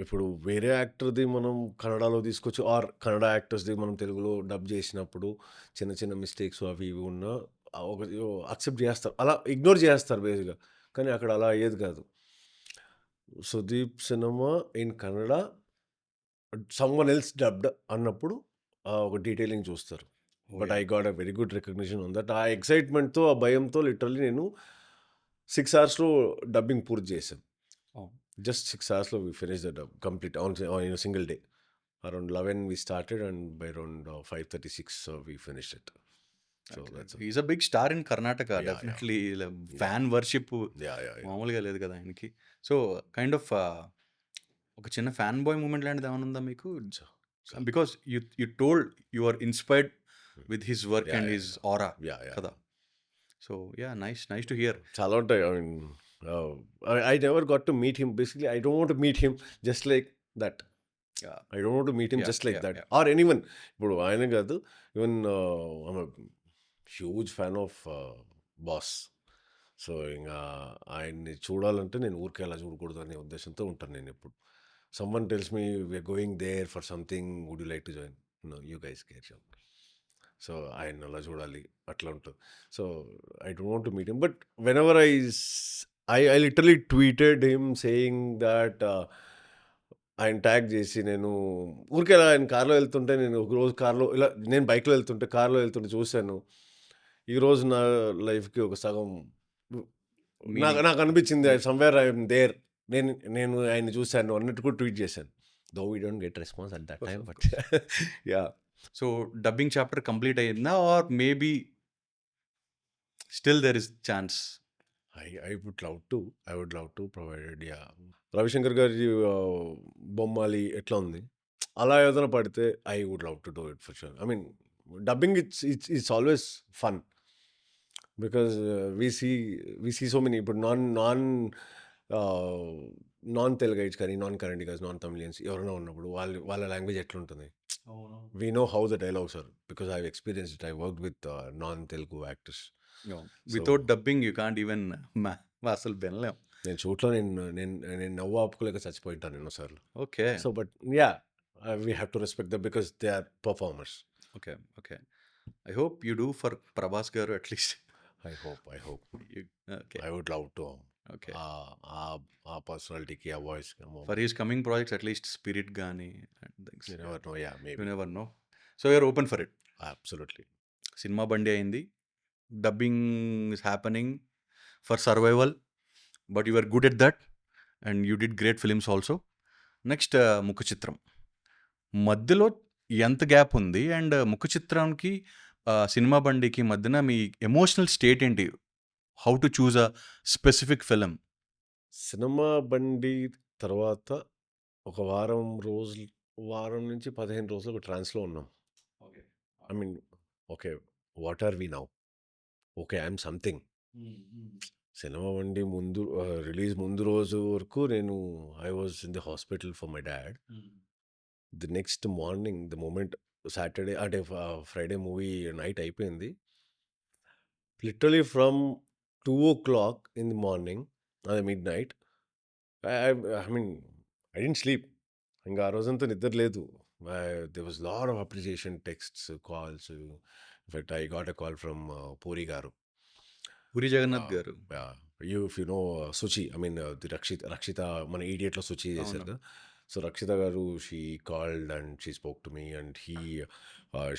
ఇప్పుడు వేరే యాక్టర్‌ది మనం కన్నడలో తీసుకొచ్చి ఆర్ కన్నడ యాక్టర్స్‌ది మనం తెలుగులో డబ్ చేసినప్పుడు చిన్న చిన్న మిస్టేక్స్ అవి ఇవి ఉన్నా ఒక యాక్సెప్ట్ చేస్తారు. అలా ఇగ్నోర్ చేస్తారు బేసిక్‌గా. కానీ అక్కడ అలా అయ్యేది కాదు. Sudeep cinema in Kannada someone else dubbed అన్నప్పుడు ఒక డీటెయిలింగ్ చూస్తారు. But I got a very good recognition on that. ఆ ఎక్సైట్మెంట్‌తో, ఆ భయంతో లిటరల్లీ నేను 6 అవర్స్‌లో డబ్బింగ్ పూర్తి చేశాను. Just 6 hours we finished the dub complete in a single day. Around 11 we started and by around 5:36 we finished it. So that's is a big star in Karnataka. Yeah, definitely fan worship yeah. మామూలుగా లేదు కదా ఆయనకి. So kind of ఒక చిన్న fan boy moment లాంటిది ఏమైనా ఉందా మీకు? Because you told you are inspired with his work Yeah, and yeah, his aura Yeah. కదా. So yeah, nice to hear. చాలా ఉంటాయి. I mean, I never got to meet him. Basically, I don't want to meet him just like that. I don't want to meet him just like that. Or anyone. ఇప్పుడు ఆయన కాదు. Even I'm a huge fan of boss. So ఇంకా ఆయన్ని చూడాలంటే నేను ఊరికే అలా చూడకూడదు అనే ఉద్దేశంతో ఉంటాను నేను ఎప్పుడు. Someone tells me we're going there for something, would you like to join? No, you guys care. So ఆయన అలా చూడాలి, అట్లా ఉంటుంది. So I don't want to meet him. But whenever I literally tweeted him saying that ఆయన tag చేసి నేను ఊరికే అలా ఆయన కార్లో వెళ్తుంటే, నేను ఒక రోజు కార్లో ఇలా నేను బైక్లో వెళ్తుంటే కార్లో వెళ్తుంటే చూశాను. ఈరోజు నా లైఫ్కి ఒక సగం నాకు నాకు అనిపించింది సమ్వేర్ ఐఎమ్ దేర్, నేను ఆయన చూశాను అన్నట్టు కూడా ట్వీట్ చేశాను. Though we don't get response at that time, but yeah. So dubbing chapter complete అయ్యిందా, or maybe still there is chance? I would love to provided, yeah. Ravishankar గారి బొమ్మాలి ఎట్లా ఉంది, అలా ఏదైనా పడితే I would love to do it for sure. I mean dubbing it's always fun because we see so many. ఇప్పుడు non Teluguites కానీ, non కన్నడిగస్, non Tamilians ఎవరైనా ఉన్నప్పుడు వాళ్ళ లాంగ్వేజ్ ఎట్లుంటుంది, we know how the dialogues are because I've experienced it. I worked with non-Telugu actors. Without dubbing you can't even అసలు వినలేం. నేను షూట్లో నేను నవ్వు ఆపుకోలేక చచ్చిపోయింటాను ఎన్నోసార్లు. Okay. So but yeah, we have to respect them because they are performers. Okay. I hope you do for Prabhas garu at least. I hope okay. I would love to. Okay. ఆ పర్సనాలిటీకి, ఆ voice for his coming projects at least Spirit కానీ things. You never know. Yeah, maybe. You never know. So you're open for it. Absolutely. Cinema Bandi అయింది, dubbing is happening for survival, but you are good at that and you did great films also. Next Mukhachitram, మధ్యలో ఎంత gap ఉంది? And ముఖచిత్రానికి సినిమా బండికి మధ్యన మీ emotional state ఏంటి? How to choose a specific film? Cinema Bandi తర్వాత ఒక వారం నుంచి 15 రోజులు ఒక ట్రాన్స్లో ఉన్నాం. I mean, okay, what are we now? Okay, I'm something. Cinema Bandi ముందు రిలీజ్ ముందు రోజు వరకు I was in the hospital for my dad. The next morning, the moment Saturday అంటే ఫ్రైడే మూవీ నైట్ అయిపోయింది, literally from 2 o'clock in the morning, midnight, I mean, I didn't sleep. ఇంకా ఆ రోజంతా నిద్ర లేదు. There was a lot of appreciation texts, calls. In fact, I got a call from puri గారు, పూరి జగన్నాథ్ గారు. if you know Suchi, I mean the రక్షిత మన ఈడియట్లో సుచి చేశారు కదా. సో రక్షిత గారు, she called and she spoke to me and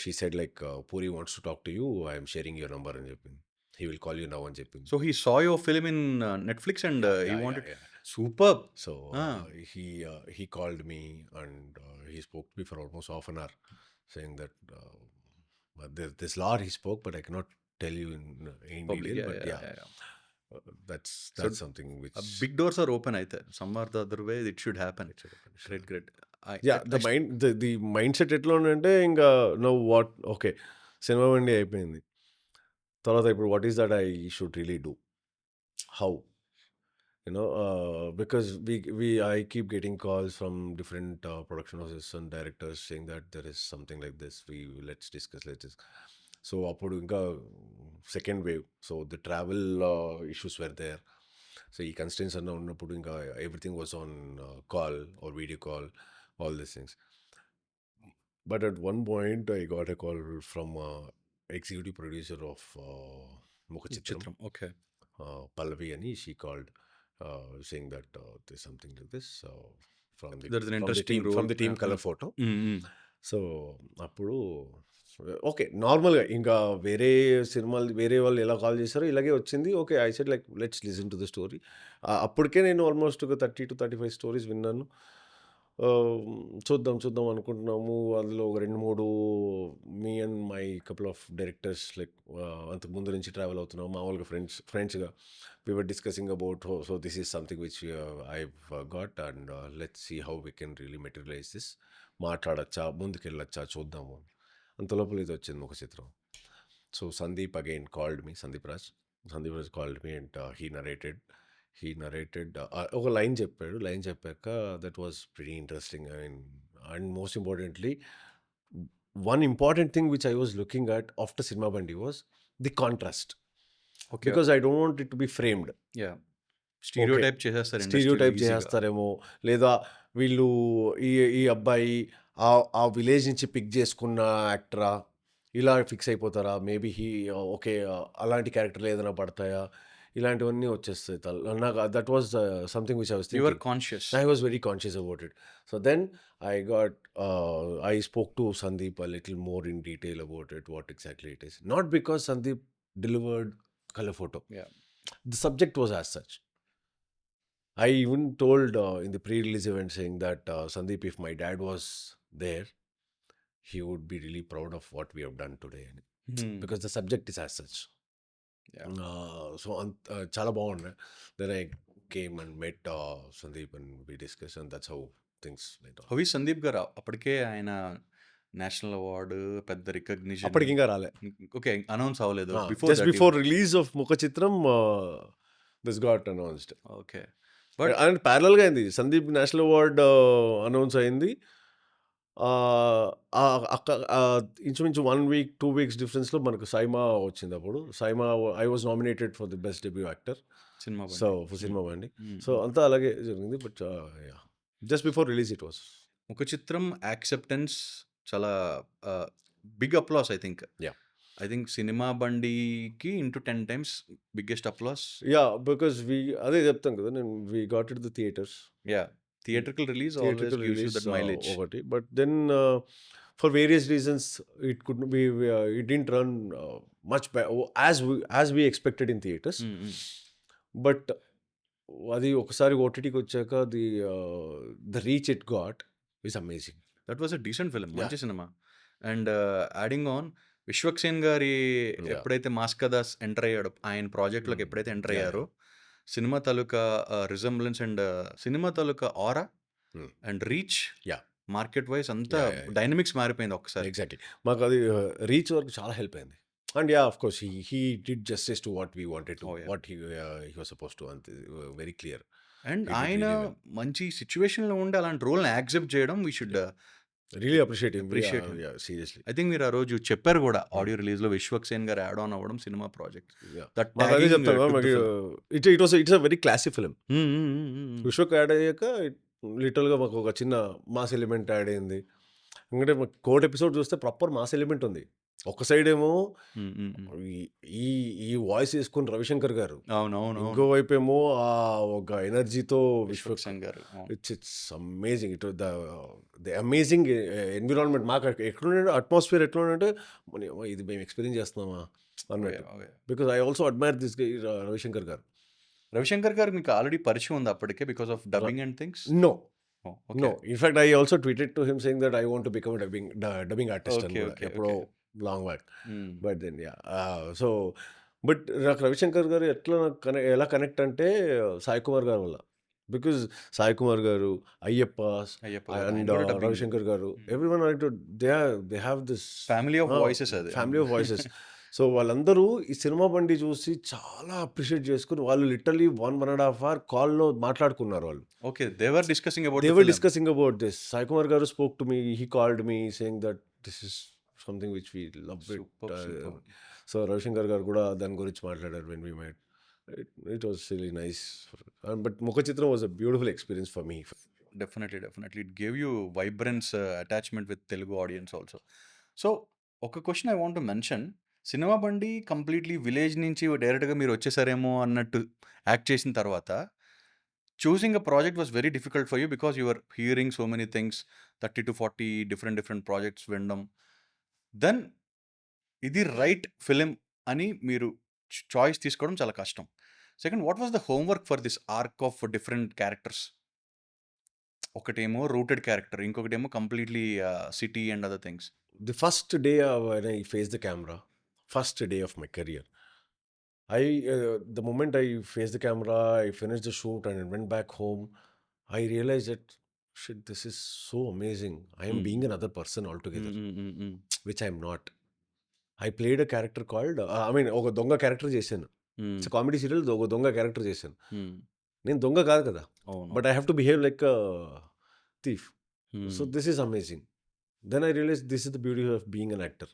she said like, puri wants to talk to you, I'm sharing your number అని చెప్పింది. He will call you now అని చెప్పింది. So he saw your film in Netflix and he wanted. Yeah. Super. So he called me and he spoke to me for almost half an hour, saying that there's a lot he spoke, but I cannot tell you in detail. But that's something which big doors are open. అయితే somewhere the other way it should happen. Great. the mindset ఎట్లా ఉందంటే, ఇంకా know what, okay Cinema బండి అయిపోయింది, తర్వాత ఇప్పుడు what is that I should really do, how, because I keep getting calls from different production houses and directors saying that there is something like this, let's discuss. So అప్పుడు ఇంకా second wave. So the travel issues were there. So ఈ constraints అన్న ఉన్నప్పుడు ఇంకా everything was on call or video call, all these things. But at one point, I got a call from executive producer of Mukhachitram, Okay. Pallavi Anni. She called saying that there's something like this from the There's an from the interesting team role. from the team Yeah. color photo. Mm-hmm. So అప్పుడు okay నార్మల్గా ఇంకా వేరే సినిమాలు వేరే వాళ్ళు ఎలా call చేశారో ఇలాగే వచ్చింది. Okay I said like let's listen to the story. అప్పటికే నేను ఆల్మోస్ట్ ఒక 30 to 35 స్టోరీస్ విన్నాను. చూద్దాం అనుకుంటున్నాము. అందులో ఒక 2-3 me and my couple of directors like అంతకు ముందు నుంచి ట్రావెల్ అవుతున్నాం మామూలుగా ఫ్రెండ్స్గా we were discussing about so this is something which I've got and let's see how we can really materialize this. మాట్లాడచ్చా ముందుకెళ్ళచ్చా చూద్దాము. అంత లోపల ఇది వచ్చింది Mukhachitram. So Sandeep again called me, Sandeep Raj called me and he narrated ఒక లైన్ చెప్పాక that was very interesting. And most importantly one important thing which I was looking at after Cinema Bandi was the contrast. Okay. Because I don't want it to be framed. Yeah. Stereotype చేసేస్తారు stereotype చేస్తారేమో, లేదా వీళ్ళు ఈ అబ్బాయి ఆ village నుంచి pick చేసుకున్న యాక్టరా ఇలా ఫిక్స్ అయిపోతారా, మేబీ ఓకే అలాంటి క్యారెక్టర్లు ఏదైనా పడతాయా, ఇలాంటివన్నీ వచ్చేస్తాయి. నాకు that was something which you are conscious. I was very conscious about it. So then I spoke to Sandeep a little more in detail about it, what exactly it is. Not because Sandeep delivered color photo. Yeah. The subject was as such. I even told in the pre-release event saying that Sandeep, if my dad was there, he would be really proud of what we have done today. Because the subject is as such. Yeah. So chala bagundi. Then I came and met Sandeep and we discussed, and that's how things went on. How is Sandeep గారు? అప్పటికే ఆయన national award పెద్ద recognition అప్పటికి ఇంకా రాలే. Okay, announce అవ్వలేదు. Just before release of Mukhachitram, this got announced. Okay. And parallel గా అయింది. సందీప్ నేషనల్ అవార్డ్ అనౌన్స్ అయింది. ఇంచుమించు 1 week 2 weeks డిఫరెన్స్ లో మనకు సైమా వచ్చింది. అప్పుడు SIIMA I was nominated for the best debut actor. Cinema so for Cinema Bandi. So అంతా అలాగే జరిగింది. But just before release it was. Mukhachitram acceptance చాలా బిగ్ అప్లాస్. ఐ థింక్ సినిమా బండికి into 10 times biggest applause. Yeah, because అదే చెప్తాను కదా నేను, we got it the theatres. Yeah, theatrical release always gives you that mileage ఒకటి. But then for various reasons it could B it didn't run much as we expected in theatres. But అది ఒకసారి ఓటీటీకి వచ్చాక the reach it got is amazing. That was a decent film, మంచి cinema. And adding on Vishwaksen గారి ఎప్పుడైతే మాస్కదాస్ enter అయ్యాడో, ఆయన ప్రాజెక్ట్లోకి ఎప్పుడైతే enter అయ్యారో, cinema taluka resemblance and cinema taluka aura and reach market wise అంతా డైనమిక్స్ మారిపోయింది ఒకసారి. ఎగ్జాక్ట్లీ. మాకు అది రీచ్ వరకు చాలా హెల్ప్ అయింది. And of course he did justice to what we wanted to, what he was supposed to, and very clear. And ఆయన మంచి సిచ్యువేషన్లో ఉండి అలాంటి రోల్ని యాక్సెప్ట్ చేయడం we should really appreciate seriously. I think మీరు ఆ రోజు చెప్పారు కూడా ఆడియో రిలీజ్ లో, విశ్వక్సేన్ గారు యాడ్ ఆన్ అవ్వడం cinema project. It's a very classic film. Vishwak add అయ్యాక లిటరల్గా మాకు ఒక చిన్న మాస్ ఎలిమెంట్ యాడ్ అయింది. ఎందుకంటే కోర్ట్ ఎపిసోడ్ చూస్తే ప్రాపర్ మాస్ ఎలిమెంట్ ఉంది. ఒక సైడ్ ఏమో ఈ వాయిస్ వేసుకుని రవిశంకర్ గారు, ఇంకోవైపు ఏమో ఆ ఒక ఎనర్జీతో విశ్వక్సేన్ గారు. It's amazing. It the amazing environment. మాకు ఎట్లుండే అట్మాస్ఫియర్ ఎట్లా ఉంటే ఇది మేము ఎక్స్పీరియన్స్ చేస్తున్నామా అన్నట్టు. Because I also admire this Ravishankar గారు. రవిశంకర్ గారు మీకు ఆల్రెడీ పరిచయం ఉంది అప్పటికే because of dubbing and things? No. In fact, I also tweeted to him saying that I want to become a dubbing artist. Eppado long back. But then so but Ravishankar గారు ఎలా connect అంటే సాయి కుమార్ గారు వల్ల. Because Sai Kumar గారు, Ayyappa and Ravishankar గారు, everyone they have this family of voices. So వాళ్ళందరూ ఈ cinema బండి చూసి చాలా అప్రిషియేట్ చేసుకుని వాళ్ళు లిటరలీ 1.5 hour కాల్లో మాట్లాడుకున్నారు వాళ్ళు. Okay, they were discussing about this. Sai Kumar garu spoke to me, he called me saying that this is something which we love it. Superb. So Ravishankar garu kuda dan guరించి మాట్లాడారు when we met. It was really nice. But Mukhachitram was a beautiful experience for me. Definitely. It gave you vibrance, attachment with Telugu audience also. So, ఒక question I want to mention, Cinema Bandi completely village నుంచి డైరెక్ట్గా మీరు వచ్చేసారేమో అన్నట్టు act చేసిన తర్వాత choosing a project was very difficult for you because you are hearing so many things, 30 to 40 different projects వినడం. Then ఇది రైట్ ఫిలిం అని మీరు చాయిస్ తీసుకోవడం చాలా కష్టం. Second, what was the homework for this arc of different characters? ఒకటేమో rooted character, ఇంకొకటేమో completely city and other things. The first day when I faced the camera, first day of my career, the moment I faced the camera, I finished the shoot and I went back home, I realized that, shit, this is so amazing. I am being another person altogether, which I am not. I played a character called, ఒక దొంగ character చేశాను. It's comedy serial, ఒక దొంగ character చేశాను. నేను దొంగ కాదు కదా, but I have to behave like thief. So this is amazing. Then I realize this is the beauty of being an actor.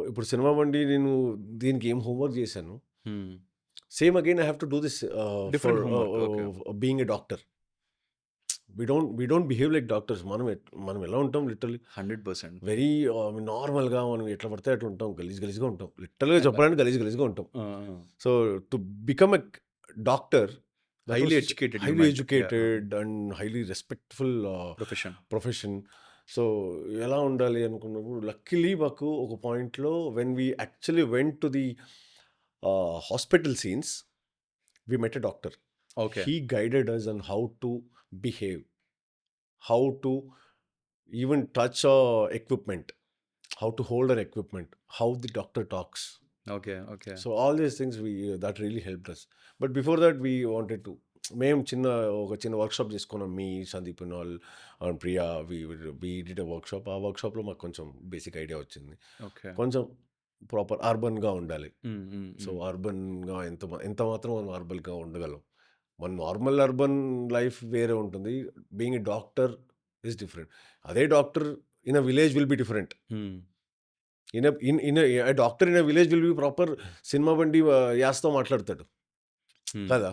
ఇప్పుడు సినిమా బండి నేను దీనికి ఏం హోంవర్క్ చేశాను, same again I have to do this for being a doctor. we don't behave like doctors. మనం ఎలా ఉంటాం, literally 100%. Very నార్మల్గా మనం ఎట్లా పడితే అట్లా ఉంటాం, గలీజ్గా ఉంటాం. లిటరల్గా చెప్పాలంటే గలీజ్గా ఉంటాం. So to become a doctor, Highly educated and highly respectful profession. So ఎలా ఉండాలి అనుకున్నప్పుడు లక్కీలీ మాకు ఒక పాయింట్లో when we actually vent to the hospital scenes, we met a doctor. He guided us on how to behave, how to even touch equipment, how to hold our equipment, how the doctor talks. Okay. So all these things that really helped us. But before that we wanted to, మేము ఒక చిన్న workshop చేసుకున్నాం. మీ Sandeep and Priya, we did a workshop. ఆ వర్క్షాప్లో మాకు కొంచెం basic idea వచ్చింది. కొంచెం ప్రాపర్ అర్బన్గా ఉండాలి. సో అర్బన్గా ఎంత మాత్రం మనం అర్బన్గా ఉండగలం. మన నార్మల్ అర్బన్ లైఫ్ వేరే ఉంటుంది. Being a doctor is different. అదే doctor in a village will be different. a doctor in a village will be proper Cinema Bandi యాస్తో మాట్లాడతాడు కదా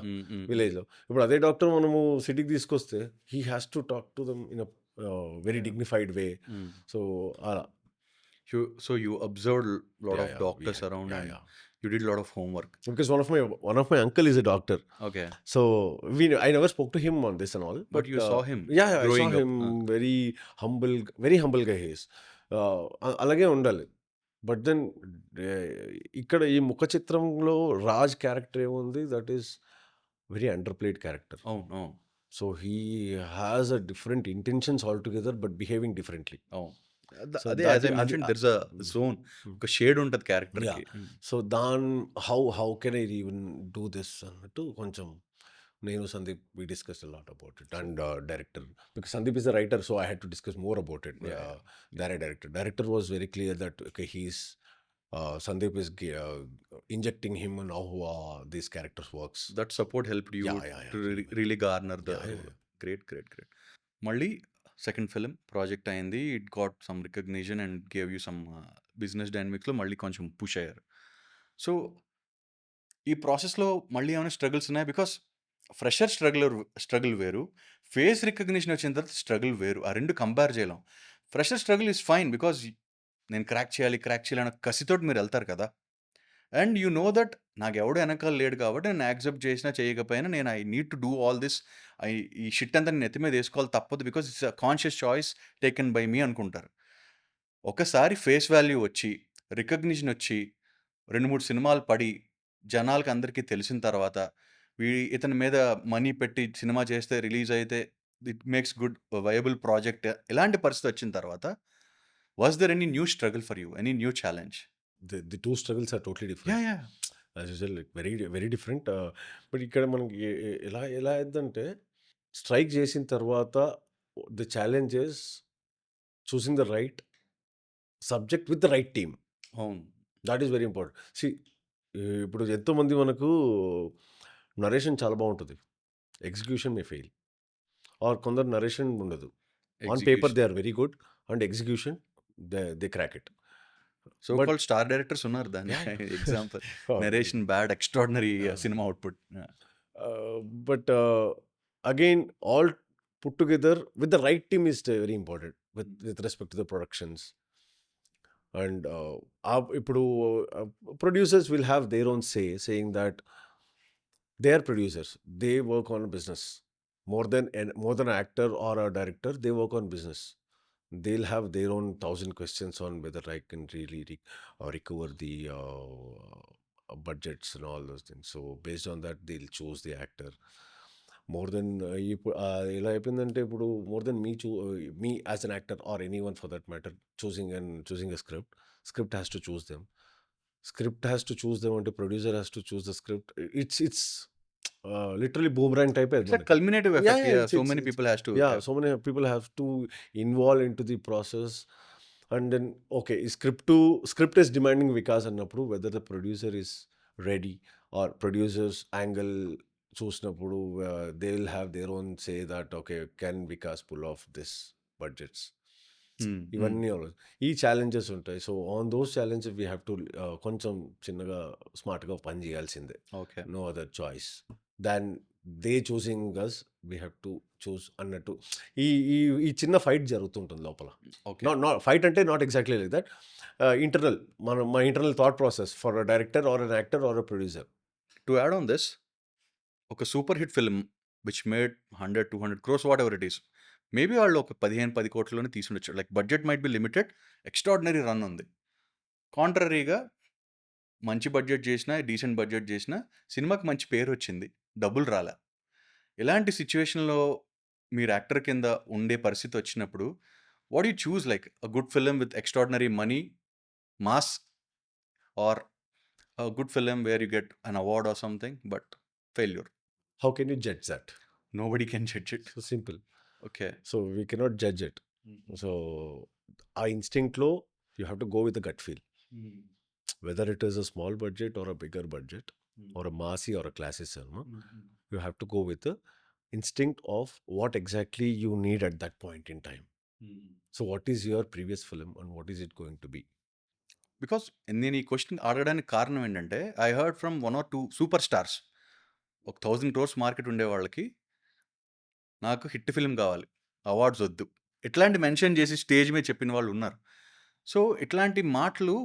విలేజ్లో. ఇప్పుడు అదే డాక్టర్ మనము సిటీకి తీసుకొస్తే he has to talk to them in a very dignified way. So అలా. So you observed a lot of doctors around and you did a lot of homework. Because one of my uncle is a doctor. Okay. So I never spoke to him on this and all. But you saw him. Yeah, I saw him. Very humble guy he is. అలాగే ఉండాలి. But then ఇక్కడ ఈ ముఖచిత్రంలో Raj character ఏముంది, that is very underplayed character. So he has a different intentions all together but behaving differently. అదే as I mentioned, there's a zone, ఒక shade ఉంటుంది character కి. So how can I even do this అన్నట్టు కొంచెం నేను Sandeep we discussed a lot about it, and director, because Sandeep is a writer, so I had to discuss more about it. Director was very clear that okay, he's Sandeep is injecting him on how these characters works. That support helped you to really garner the great. మళ్ళీ second film project అయింది. It got some recognition and gave you some business డైనమిక్స్లో మళ్ళీ కొంచెం push అయ్యారు. So ఈ ప్రాసెస్లో మళ్ళీ ఏమైనా స్ట్రగుల్స్ ఉన్నాయి? బికాస్ ఫ్రెషర్ స్ట్రగుల్ వేరు, ఫేస్ రికగ్నిషన్ వచ్చిన తర్వాత స్ట్రగుల్ వేరు. ఆ రెండు కంపేర్ చేయలేం. Fresher struggle is fine because నేను క్రాక్ చేయాలి అన్న కసితోటి మీరు వెళ్తారు కదా. అండ్ యూ నో దట్ నాకు ఎవడు వెనకాల లేడు కాబట్టి నేను యాక్సెప్ట్ చేసినా చేయకపోయినా నేను I need to do all this, ఈ షిట్ అంతా నేను ఎత్తి మీద వేసుకోవాలి తప్పదు because it's a conscious choice taken by me అనుకుంటారు. ఒకసారి ఫేస్ వాల్యూ వచ్చి రికగ్నిషన్ వచ్చి 2-3 సినిమాలు పడి జనాలకి అందరికీ తెలిసిన తర్వాత ఇతని మీద మనీ పెట్టి సినిమా చేస్తే రిలీజ్ అయితే it makes good viable project, ఇలాంటి పరిస్థితి వచ్చిన తర్వాత was there any new struggle for you, any new challenge? The two struggles are totally different. As usual, like very different. But ఇక్కడ మనకి ఎలా అయిందంటే, స్ట్రైక్ చేసిన తర్వాత the challenge is choosing the right subject with the right team. That is very important. ఇప్పుడు ఎంతోమంది మనకు narration చాలా బాగుంటుంది, ఎగ్జిక్యూషన్ మే ఫెయిల్. ఆర్ కొందరు నరేషన్ ఉండదు, on paper they are very good and execution they crack it. So But- called star directors ఉన్నారు దాని example narration bad extraordinary cinema output. But again, all put together with the right team is very important with respect to the productions. And ఇప్పుడు producers will have their own say, saying that they are producers. They work on business more than an actor or a director. They work on business. They'll have their own 1,000 questions on whether I can really recover the budgets and all those things. So based on that, they'll choose the actor. More than ఎలా అయిపోయిందంటే ఇప్పుడు more than me as an actor or anyone for that matter choosing a script has to choose them. Script has to choose them, and the producer has to choose the script. It's literally boomerang type. It's culminative effect. it's- so it's- many it's- people has to. Yeah, so many people have to involve into the process. And then okay, script is demanding Vikas annappudu, whether the producer is ready or producer's angle choosinapudu, they will have their own say that okay, can Vikas pull off this budgets. ఇవన్నీ ఈ challenges ఉంటాయి. So on those challenges we have to కొంచెం చిన్నగా స్మార్ట్గా పని చేయాల్సిందే. Okay. No other choice than they choosing as we have to choose అన్నట్టు ఈ ఈ ఈ చిన్న ఫైట్ జరుగుతుంటుంది లోపల. ఓకే. నాట్ ఫైట్ అంటే not exactly like that, internal మా internal thought process for a director or an actor or a producer. To add on this, ఒక super hit film which made 100-200 crores what ever it is, maybe వాళ్ళు ఒక 15-10 కోట్లలోనే తీసుండొచ్చు. Like budget might be limited, extraordinary run ఉంది. కాంట్రరీగా మంచి budget చేసినా, decent budget చేసినా సినిమాకి మంచి పేరు వచ్చింది, డబ్బులు రాలే. ఇలాంటి సిచ్యువేషన్లో మీరు యాక్టర్ కింద ఉండే పరిస్థితి వచ్చినప్పుడు what you choose, like a good film with extraordinary money, mass, or a good film where you get an award or something but failure? How can you judge that? Nobody can judge it. So simple. Okay. So we cannot judge it. So uh ఇన్స్టింక్ట్లో you have to go with the gut feel. Whether it is a small budget or a bigger budget or a massy or a classy cinema, you have to go with the instinct of what exactly you need at that point in time. So what is your previous film and what is it going to be? Because నేను ఈ question అడగడానికి కారణం ఏంటంటే, I heard from 1 or 2 super stars, ఒక 1,000 crores market ఉండే వాళ్ళకి నాకు hit film కావాలి, అవార్డ్స్ వద్దు, ఇట్లాంటి మెన్షన్ చేసి స్టేజ్ మీద చెప్పిన వాళ్ళు ఉన్నారు. సో ఇట్లాంటి మాటలు,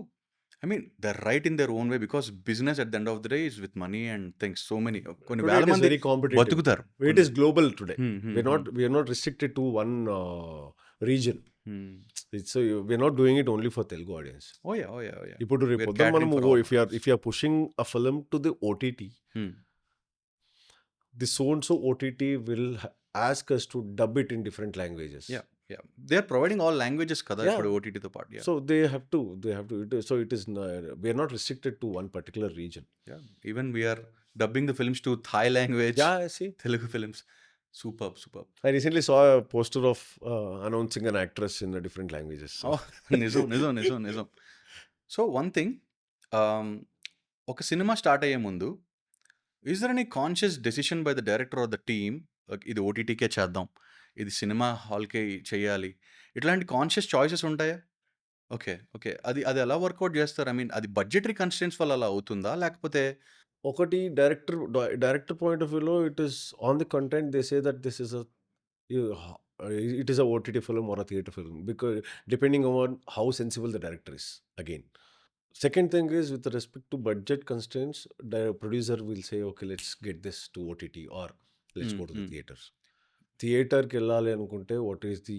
I mean their right in their own way, because business at the end of the day is with money and things. So many, కొన్ని Today వేల it is మంది very competitive. బతుకుతారు. It is global today. We are not restricted to one region. So we are not doing it only for Telugu audience. ఓయా ఓయా ఓయా. ఇప్పుడు రేపు We are పొద్దున్న catering మనము for all. if you are pushing a film to the OTT, the so and so OTT will ask us to dub it in different languages. Yeah. They are providing all languages కదా Yeah. ఇప్పుడు ఓటీటీతో పాటు. So they have to. So it is. We are not restricted to one particular region. Even we're dubbing the films to Thai language, Yeah, I see. Telugu films. Super. I recently saw a poster of announcing an actress in different languages. So. నిజం. So one thing, ఒక cinema start అయ్యే ముందు is there any conscious decision by the director or the team, ఇది ఓటీటీకే చేద్దాం, ఇది cinema హాల్కే చేయాలి, ఇట్లాంటి కాన్షియస్ చాయిసెస్ ఉంటాయా? ఓకే. అది ఎలా వర్కౌట్ చేస్తారు? ఐ మీన్ అది బడ్జెటరీ కన్స్ట్రెంట్స్ వల్ల అలా అవుతుందా, లేకపోతే ఒకటి డైరెక్టర్ పాయింట్ ఆఫ్ వ్యూలో it is on the content. They say that this is it is a OTT film or a theater film, because depending on how sensible the director is. Again, second thing is with respect to budget constraints, the producer will say okay, let's get this to OTT or let's go to the theaters. థియేటర్కి వెళ్ళాలి అనుకుంటే what is the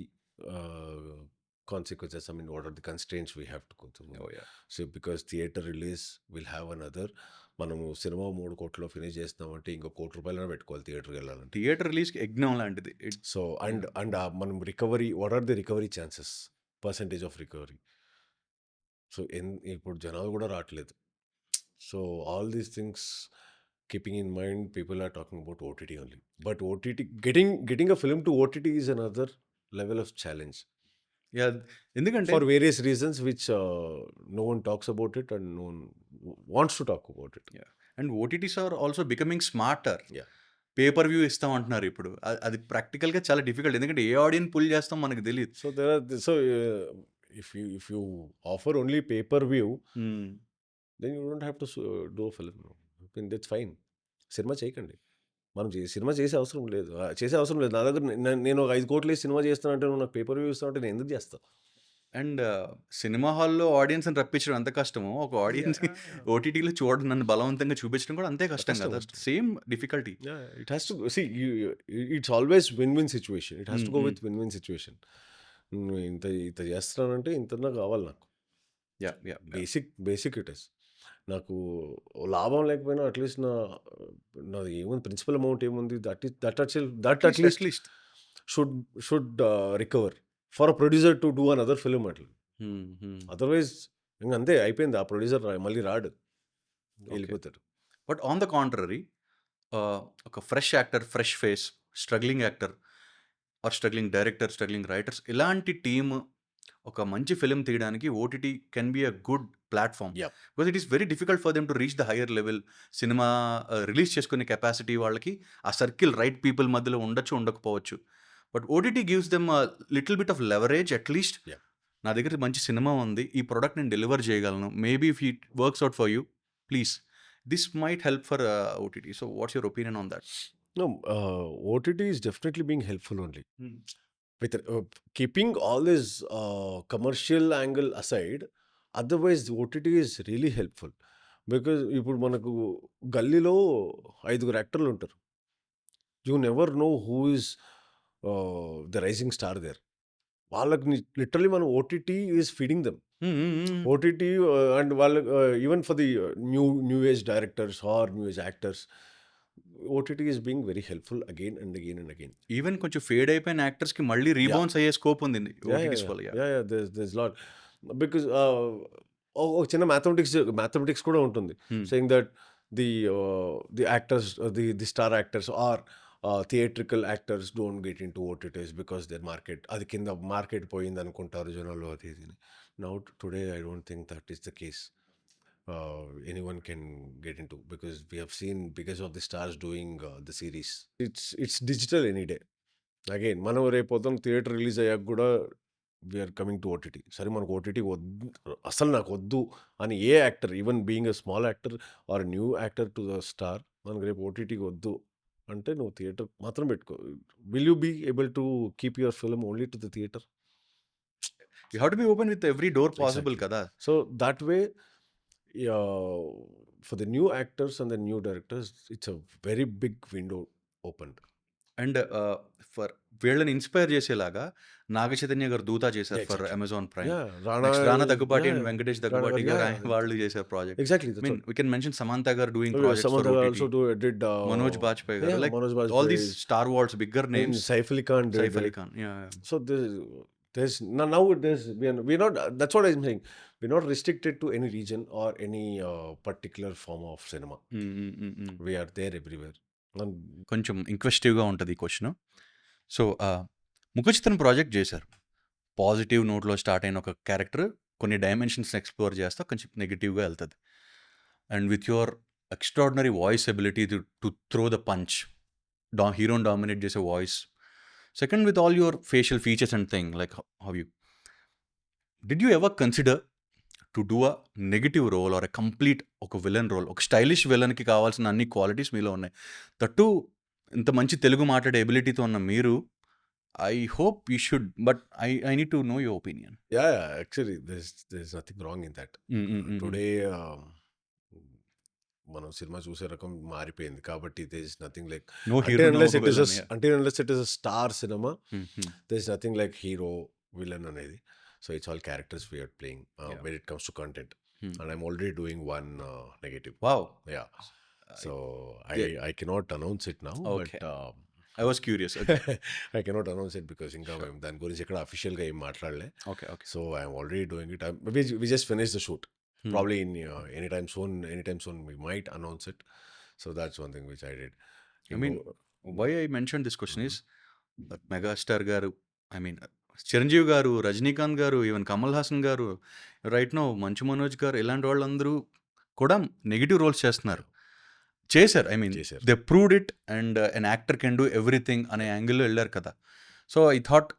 consequences? I mean, what are the constraints we have to go through? So because theater release will have another, మనము cinema 3 కోట్లలో finish చేస్తామంటే ఇంకో ₹1 కోటి పెట్టుకోవాలి థియేటర్కి వెళ్ళాలంటే. థియేటర్ రిలీజ్కి యజ్ఞం లాంటిది. సో అండ్ మనం recovery, what are the recovery chances, percentage of recovery? So ఇప్పుడు జనాలు కూడా రావట్లేదు. So all these things keeping in mind, people are talking about OTT only. But OTT, getting a film to OTT is another level of challenge. ఎందుకంటే For various reasons which no one talks about it and no one wants to talk about it. And OTTs are also becoming smarter. Yeah. Pay per view ఇస్తాం అంటున్నారు ఇప్పుడు. అది ప్రాక్టికల్గా చాలా difficult, ఎందుకంటే ఏ audience pull చేస్తాం మనకు తెలియదు. So if you offer only pay-per-view, Hmm. then you don't have to do a film. I mean, that's fine. Cinema చేయకండి. మనం సినిమా చేసే అవసరం లేదు. నా దగ్గర నేను ఒక 5 కోట్లు సినిమా చేస్తానంటే నువ్వు నాకు పేపర్ వ్యూ ఇస్తానంటే నేను ఎందుకు చేస్తా? అండ్ సినిమా హాల్లో ఆడియన్స్ని రప్పించడం ఎంత కష్టమో, ఒక ఆడియన్స్కి ఓటీటీలో చూడడం, నన్ను బలవంతంగా చూపించడం కూడా అంతే కష్టం కదా. Same difficulty. It has to see it's always win-win situation. It has to go with win-win situation. ఇంత చేస్తున్నానంటే ఇంతన్నా కావాలి నాకు. Basic it is. నాకు లాభం లేకపోయినా అట్లీస్ట్ నాది ఏముంది, ప్రిన్సిపల్ అమౌంట్ ఏముంది, that at least should recover for a producer to do another film అట్లా. అదర్వైజ్ ఇంకా అంతే అయిపోయింది. ఆ ప్రొడ్యూసర్ మళ్ళీ రాడు, వెళ్ళిపోతాడు. బట్ ఆన్ ద కాంట్రరీ, ఒక fresh actor, fresh face, struggling actor are struggling director, struggling writers, ఇలాంటి టీమ్ ఒక మంచి ఫిల్మ్ తీయడానికి OTT can be a good platform. Because it is very difficult for them to reach the higher level. Cinema release చేసుకునే capacity వాళ్ళకి, ఆ circle right people మధ్యలో ఉండొచ్చు, ఉండకపోవచ్చు. But OTT gives them little bit of leverage. At least నా దగ్గర మంచి cinema ఉంది, ఈ ప్రోడక్ట్ నేను డెలివర్ చేయగలను, maybe if it works out for you, please this might help for OTT. So what's your opinion on that? No, OTT is definitely being helpful only. With keeping all this commercial angle aside, otherwise the OTT is really helpful. Because ఇప్పుడు మనకు గల్లీలో 5 యాక్టర్లు ఉంటారు. You never know who is the rising star there. వాళ్ళకి literally మనం OTT is feeding them. OTT and వాళ్ళకి even for the new age directors or new age actors, OTT is being very helpful again and again and again. Even కొంచెం fade అయిపోయిన actors కి మళ్ళీ rebounds అయ్యే scope ఉంది OTTs వల్ల. There's lot. Because ఒక చిన్న మ్యాథమెటిక్స్ కూడా ఉంటుంది, saying that the actors, the star actors or theatrical actors don't get into OTTs because their market, అది కింద మార్కెట్ పోయింది అనుకుంటారు జనాలు. అది now today I don't think that is the case. Anyone can get into, because we have seen because of the stars doing the series. It's digital any day. Again, మనం రేపొద్దున theatre release అయ్యాక కూడా we are coming to OTT. సరే మనకు OTT వద్దు, అసలు నాకు వద్దు అని ఏ actor, even being a small actor or new actor to the star, మనకు రేపు ఓటీటీకి వద్దు అంటే నువ్వు థియేటర్ మాత్రం పెట్టుకో. Will you be able to keep your film only to the theatre? You have to be open with every door possible కదా. So that way, for the new actors and the new directors, it's a very big window opened. And for వీళ్ళని inspire చేసేలాగా నాగ చైతన్య గారు దూతా చేశారు for Amazon prime. Rana Daggubati and Venkatesh Daggubati గారు వాళ్ళు చేశారు project. Exactly. I mean, we can mention Samantha gar doing projects for OTT. Also did Manoj Bajpayee gar, like all these Star Wars bigger names. Saif Ali Khan did. Saif Ali Khan, yeah. So there's now we're not, that's what I'm saying, we're not restricted to any region or any particular form of cinema. We are there everywhere. కొంచెం ఇంక్వెస్టివ్గా ఉంటుంది ఈ question. So ముఖచిత్రం project చేశారు, positive నోట్లో start అయిన ఒక character కొన్ని dimensions explore చేస్తా కొంచెం నెగిటివ్గా వెళ్తుంది. And with your extraordinary voice ability to throw the punch, హీరోని డామినేట్ చేసే voice. Second, with all your facial features and thing, like how you did you ever consider to do a negative role or a complete ఒక villain role? ఒక stylish విలన్కి కావాల్సిన అన్ని qualities మీలో ఉన్నాయి. That ఇంత మంచి తెలుగు మాట్లాడే ఎబిలిటీతో ఉన్న మీరు, I hope you should, but I need to know your opinion. Yeah, actually there's nothing wrong in that. Today మనం సినిమా చూసే రకం మారిపోయింది కాబట్టి there is nothing like No hero, unless no it is a star cinema, there is nothing like hero villain అనేది. So it's all characters we are playing when it comes to content. And I'm already doing one negative. Wow. Yeah. So I cannot announce it now. Okay. But I was curious. Okay. I cannot announce it because ఇంకా దాని గురించి ఇక్కడ అఫీషియల్గా ఏం మాట్లాడలే. Okay. So I'm already doing it. We just finished the shoot. Probably in anytime soon we might announce it. So that's one thing which I did. I mean, why I mentioned this question is that megastar garu, I mean Chiranjeevi గారు, రజనీకాంత్ గారు, even Kamal Haasan గారు, right no Manchu Manoj గారు, ఇలాంటి వాళ్ళందరూ కూడా negative roles చేశారు. I mean they proved it and an actor can do everything అనే యాంగిల్లో వెళ్ళారు కదా. So I thought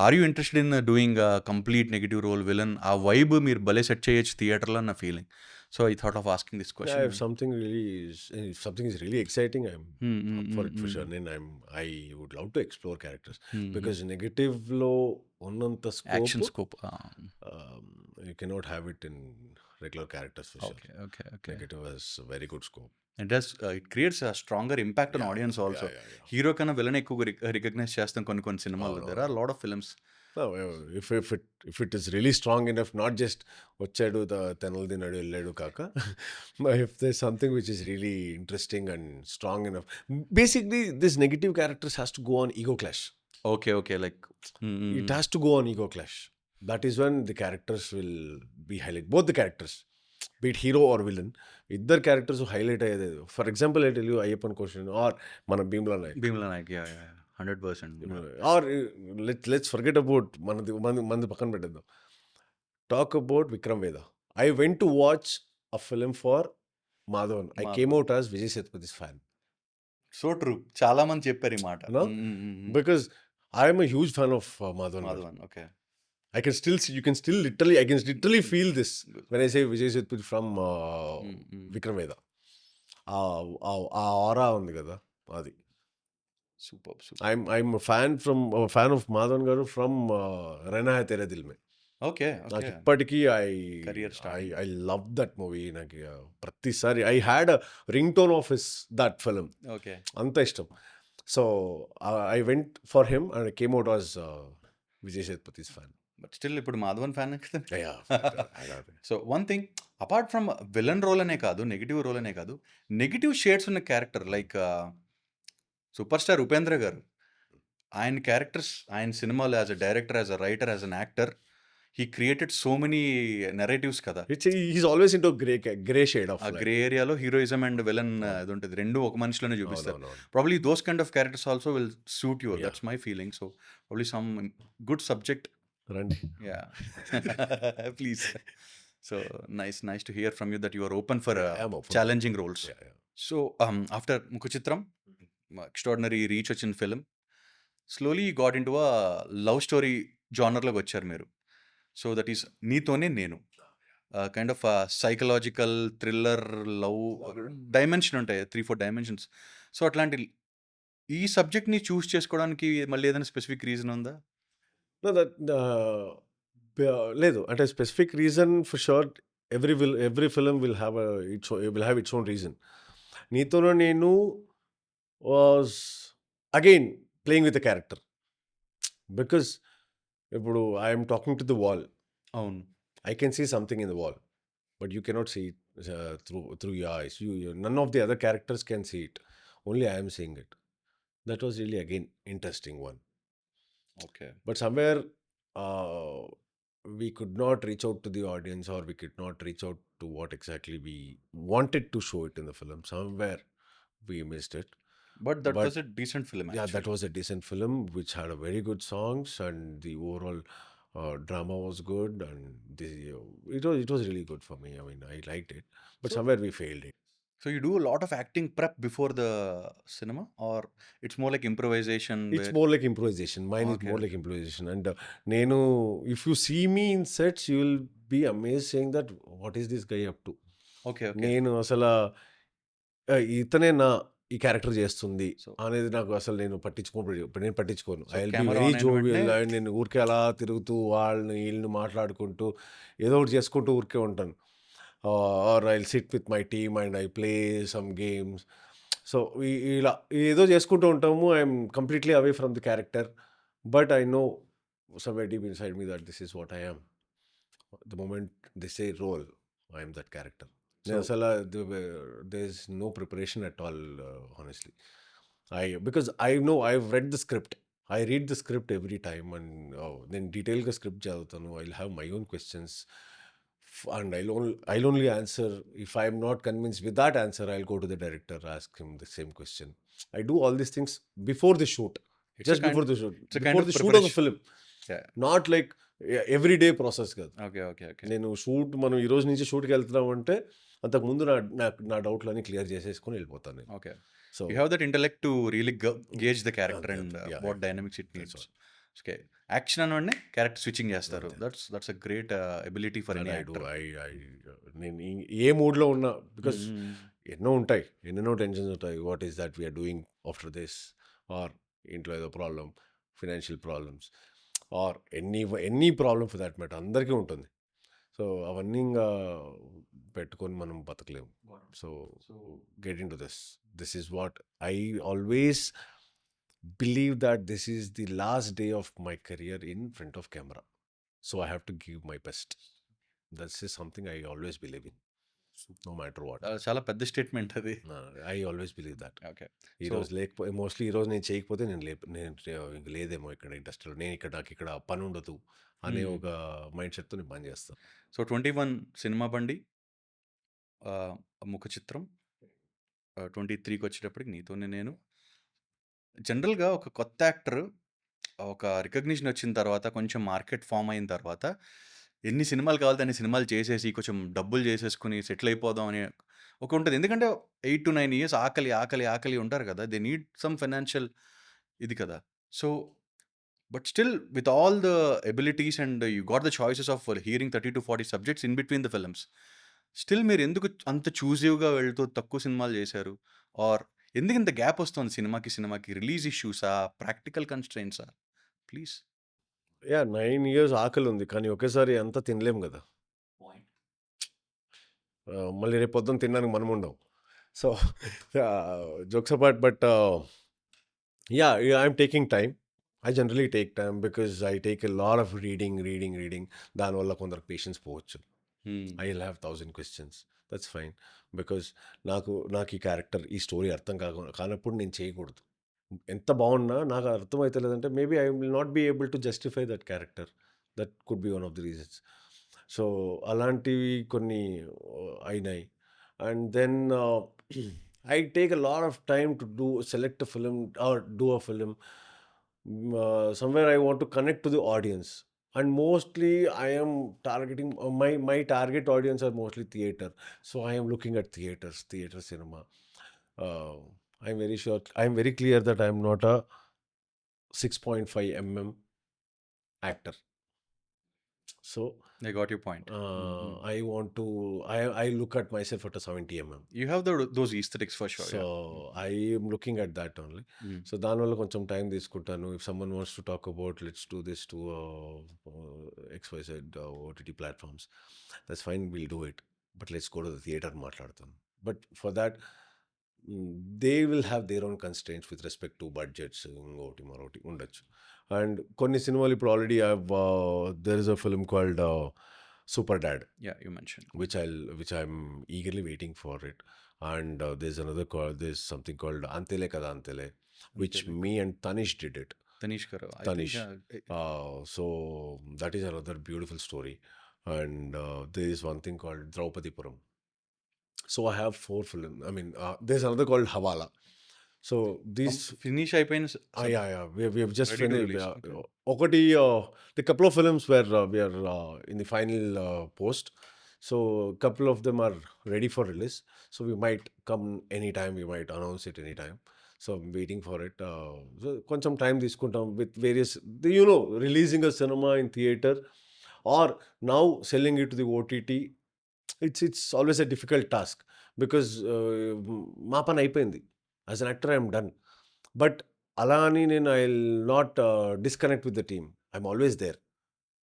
are you interested in doing complete negative role villain? ఆ వైబ్ మీరు భలే సెట్ చేయొచ్చు థియేటర్లో అన్న feeling. So I thought of asking this Yeah, question. if something is really exciting, I'm up for it for sure. Then I would love to explore characters because negative lo onnanta action scope, scope. you cannot have it in regular characters for sure. Okay okay okay. Negative has very good scope. It creates a stronger impact on audience also. Yeah. Hero కన్నా villain ఎక్కువ recognize చేస్తాం కొన్ని సినిమాలు. అవును, there are lot of films. No, if it is really strong enough, not just వచ్చాడు తెనల్దినాడు వెళ్ళాడు కాక, if there's something which is really interesting and strong enough, basically this negative characters has to go on ego clash. Okay like It has to go on ego clash. That is when the characters will be highlight. Both the characters, be it hero or villain, ఇద్దరు characters highlight అయ్యేది. For example I tell you Ayyappan question or మన Bheemla Nayak. Bheemla Nayak 100%. Or let's forget about మనది పక్కన పెట్టేద్దాం. Talk about Vikram Vedha. I went to watch a film for Madhavan. I came out as Vijay Sethupathi's fan. So true. చాలా మంది చెప్పారు ఈ మాట. No? Because I am a huge fan of Madhavan. Okay. I can literally feel this when I say Vijay Sethupathi from Vikram Veda. ఆ aura ఉంది కదా అది. Super. I'm a fan of Madhavan garu from Rana and Venkatesh. Okay. నాకు ఇప్పటికీ Career starting. I love that movie. నాకు ప్రతిసారి I had a ringtone of that film. Okay. అంత ఇష్టం. So I went for him and I came out as Vijay Sethupathis fan. But still ఇప్పుడు Madhavan fan కదా. Yeah. So one thing, apart from villain role అనే కాదు, negative role అనే కాదు, negative shades ఉన్న character like super star Upendra garu. ఆయన characters, ఆయన సినిమాలు as a director, as a writer, as an actor, he created so many narratives కదా. He's always into gray shade of uh light. Grey ఏరియాలో heroism and villain ఇది ఉంటుంది, రెండు ఒక మనిషిలోనే చూపిస్తారు. No. Probably those kind of characters also will suit you. That's my feeling. So probably some good subject. రండి. Yeah. Please. So nice to hear from you that you are open for I'm open. challenging roles. Yeah. So after Mukhachitram, extraordinary reach వచ్చిన film, slowly you got into a love story genre లోకి వచ్చారు మీరు. So that is నీతోనే నేను. Kind of a psychological thriller love dimension ఉంటాయి, 3-4 dimensions. So అట్లాంటి ఈ సబ్జెక్ట్ని చూస్ చేసుకోవడానికి మళ్ళీ ఏదైనా స్పెసిఫిక్ రీజన్ ఉందా? No, that లేదు అంటే specific reason for sure. Every film will have its own reason. నీతోనే నేను was again playing with the character. Because ఇప్పుడు I'm talking to the wall. అవును. I can see something in the wall, but you cannot see it through your eyes. None of the other characters can see it. Only I am seeing it. That was really again interesting one. Okay. But somewhere we could not reach out to the audience, or we could not reach out to what exactly we wanted to show it in the film. Somewhere we missed it. But that was a decent film. Yeah, Actually. that was a decent film which had a very good songs, and the overall drama was good, and it was really good for me. I mean, I liked it, but somewhere we failed it. So you do a lot of acting prep before the cinema, or it's more like improvisation? It's more like improvisation. Mine is more like improvisation. And nenu, if you see me in sets, you will be amazed saying that what is this guy up to? Okay. నేను అసలు ఇతనే నా ఈ character చేస్తుంది అనేది నాకు అసలు నేను పట్టించుకోను. I will be very jovial. నేను ఊరికే అలా తిరుగుతూ వీళ్ళని మాట్లాడుకుంటూ ఏదో ఒకటి చేసుకుంటూ ఊరికే ఉంటాను. Or I will sit with my team and I play some games. So ఇలా ఏదో చేసుకుంటూ ఉంటాము. I'm completely away from the character, but I know somewhere deep inside me that this is what I am. The moment they say role, I am that character. There's no preparation at all, honestly. Because I know I've read the script. I read the script every time, and then detail the script chadutanu. I'll have my own questions, and I'll only answer. If I'm not convinced with that answer, I'll go to the director, ask him the same question. I do all these things before the shoot. Before the shoot. Before the shoot of the film. Yeah. Not like everyday process కాదు. Okay. నేను shoot, మనం ఈ రోజు నుంచి షూట్కి వెళ్తున్నాం అంటే అంతకుముందు నా డౌట్లన్నీ క్లియర్ చేసేసుకొని వెళ్ళిపోతాను. Okay. So you have that intellect to really gauge the character and what dynamics it needs. Okay. Action అనండి క్యారెక్టర్ స్విచ్చింగ్ చేస్తారు. అంతే. That's a great ability for any That I do. Actor. నేను ఏ మూడ్లో ఉన్నా, because ఎన్నో ఉంటాయి, ఎన్నెన్నో tensions ఉంటాయి. What is that we are doing after this, or ఇంట్లో ఏదో problem, financial problems, or any problem for that matter అందరికీ ఉంటుంది. సో అవన్నీ ఇంకా పెట్టుకొని మనం బతకలేము. So get in to this is what I always believe that this is the last day of my career in front of camera. So I have to give my best. That's is something I always believe in, no matter what. చాలా పెద్ద statement అది. I always believe that. Okay. ఈరోజు లేకపోతే, mostly ఈరోజు నేను చేయకపోతే నేను ఇంక లేదేమో ఇక్కడ ఇండస్ట్రీలో, నాకు ఇక్కడ పని ఉండదు అనే ఒక మైండ్ సెట్తో నేను పని చేస్తాను. సో 21 సినిమా బండి, ముఖచిత్రం, 23కి వచ్చేటప్పటికి నీతోనే నేను. జనరల్గా ఒక కొత్త యాక్టర్ ఒక రికగ్నిషన్ వచ్చిన తర్వాత, కొంచెం మార్కెట్ ఫామ్ అయిన తర్వాత, ఎన్ని సినిమాలు కావాలితే అన్ని సినిమాలు చేసేసి కొంచెం డబ్బులు చేసేసుకుని సెటిల్ అయిపోదాం అని ఒక ఉంటుంది. ఎందుకంటే 8 to 9 years ఆకలి ఆకలి ఆకలి ఉంటారు కదా, దే నీడ్ సమ్ ఫైనాన్షియల్ ఇది కదా. So but still with all the abilities and you got the choices of hearing 30 to 40 subjects in between the films, still మీరు ఎందుకు అంత చూజివ్గా వెళ్తూ తక్కువ సినిమాలు చేశారు? ఆర్ ఎందుకు ఇంత గ్యాప్ వస్తుంది సినిమాకి? రిలీజ్ ఇష్యూసా, ప్రాక్టికల్ కన్స్ట్రెయిన్సా? ప్లీజ్. 9 years ఆకలి ఉంది, కానీ ఒకేసారి అంతా తినలేం కదా. మళ్ళీ రేపు పొద్దున్న తినడానికి మనం ఉండం. So jokes apart, but I'm taking time. I generally take time because I take a lot of reading. దానివల్ల కొందరికి పేషెన్స్ పోవచ్చు. I will have 1000 questions. That's fine. Because నాకు ఈ క్యారెక్టర్, ఈ స్టోరీ అర్థం కానప్పుడు నేను చేయకూడదు. ఎంత బాగున్నా నాకు అర్థమైతే లేదంటే maybe I will not be able to justify that character. That could be one of the reasons. So అలాంటివి కొన్ని అయినాయి. And then I take a lot of time to select a film or do a film. Somewhere I want to connect to the audience, and mostly I am targeting my target audience are mostly theater. So I am looking at theater cinema. I'm very clear that I am not a 6.5 mm actor. So I got your point. I want to I look at myself at a 70 mm. You have those aesthetics for sure. So I am looking at that only. So దానివల్ల కొంచెం time తీసుకుంటాను. If someone wants to talk about let's do this to XYZ OTT platforms, that's fine, we'll do it. But let's go to the theater మాట్లాడతాను. But for that they will have their own constraints with respect to budgets. ఇంకోటి మరొకటి ఉండొచ్చు. And కొన్ని సినిమాలు ఇప్పుడు already there is a film called Super Dad. Yeah, you mentioned. Which I'm eagerly waiting for it. And there's something called Antele Kada Antele, which me and Tanish did it. Tanish Karo. Tanish. So that is another beautiful story. And there is one thing called Draupadipuram. So I have 4 films. I mean, there's another called Hawala. So these finish అయిపోయిన. yeah, we have just Ready to finished. release, okay. Okati, the couple of films where we are in the final post. So a couple of them are ready for release. So we might come anytime. We might announce it anytime. So I'm waiting for it. So కొంచెం time తీసుకుంటాం with various, releasing a cinema in theater or now selling it to the OTT. It's always a difficult task because మా పని అయిపోయింది. As an actor, I am done. But alani I will not disconnect with the team. I'm always there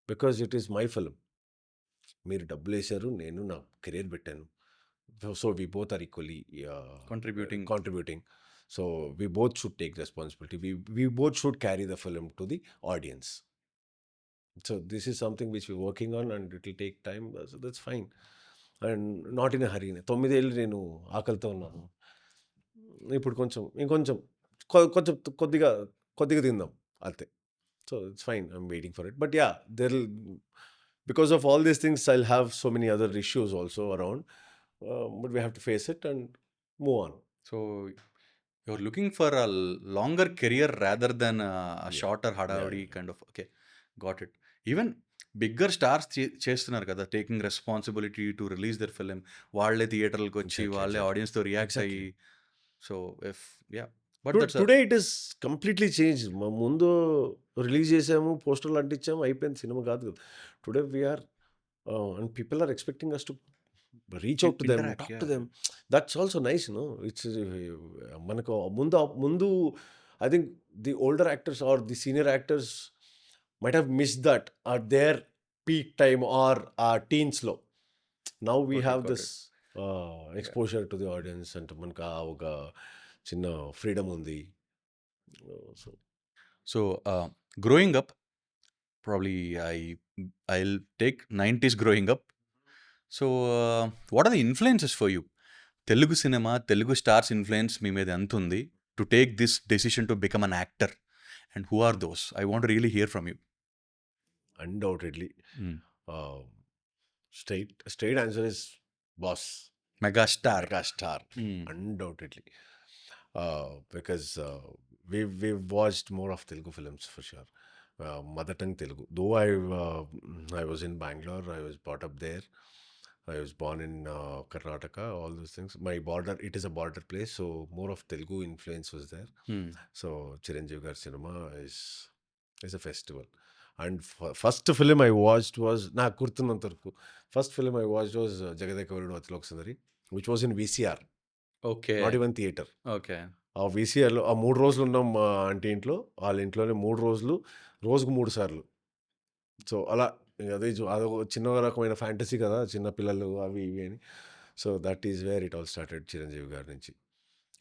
because it is my film. మీరు డబ్బులు వేశారు, నేను నా career పెట్టాను. So we both are equally contributing. So we both should take responsibility. We both should carry the film to the audience. So this is something which we're working on and it will take time. So that's fine. And not in a hurry. 9 ఏళ్ళు నేను ఆకలితో ఉన్నాను. ఇప్పుడు ఇంకొంచెం కొద్దిగా తిందాం అంతే. So it's fine, I'm waiting for it. But yeah, because of all these things I'll have so many other issues also around, but we have to face it and move on. So you're looking for a longer career rather than a shorter hadavadi kind of. Okay, got it. Even bigger stars చేస్తున్నారు కదా, taking responsibility to release their film. వాళ్ళే థియేటర్లకు వచ్చి వాళ్ళే ఆడియన్స్తో react అయ్యి. So if but that's today it is completely change. ముందు release చేసాము, పోస్టర్లు అంటించాము, అయిపోయింది, సినిమా కాదు కదా. Today we're and people are expecting us to reach out to them, interact, talk yeah. To them. That's also nice, no. It's మనకు ముందు I think the older actors are the senior actors might have miss that or their peak time or uh టీన్స్లో. Now we have got this exposure to the audience, అంటే మనకు ఆ ఒక చిన్న freedom ఉంది. So so growing up, probably I'll take 90s growing up. So what are the influences for you? Telugu cinema, Telugu stars influence మీ మీద ఎంత ఉంది to take this decision to become an actor, and who are those? I want to really hear from you. undoubtedly, Mm. straight answer is boss, Mega star. megastar, Mm. undoubtedly. Because we've watched more of Telugu films for sure. Mother tongue Telugu. Though I was in Bangalore, I was brought up there. I was born in Karnataka, all those things. My border, it is a border place, so more of Telugu influence was there. Mm. So Chiranjeevi Gar cinema is a festival. And first film I watched was, na kurtunantarku, first film I watched was Jagannath, which was in VCR, Okay. not even theater. Okay. ఆ VCRలో ఆ 3 రోజులు ఉన్నాం మా aunty ఇంట్లో, వాళ్ళ ఇంట్లోనే 3 రోజులు, రోజుకు 3 సార్లు. సో అలా అదే అదొక చిన్న రకమైన ఫ్యాంటసీ కదా, చిన్న పిల్లలు అవి ఇవి అని. So that is where it all started, Chiranjeevi గారి నుంచి.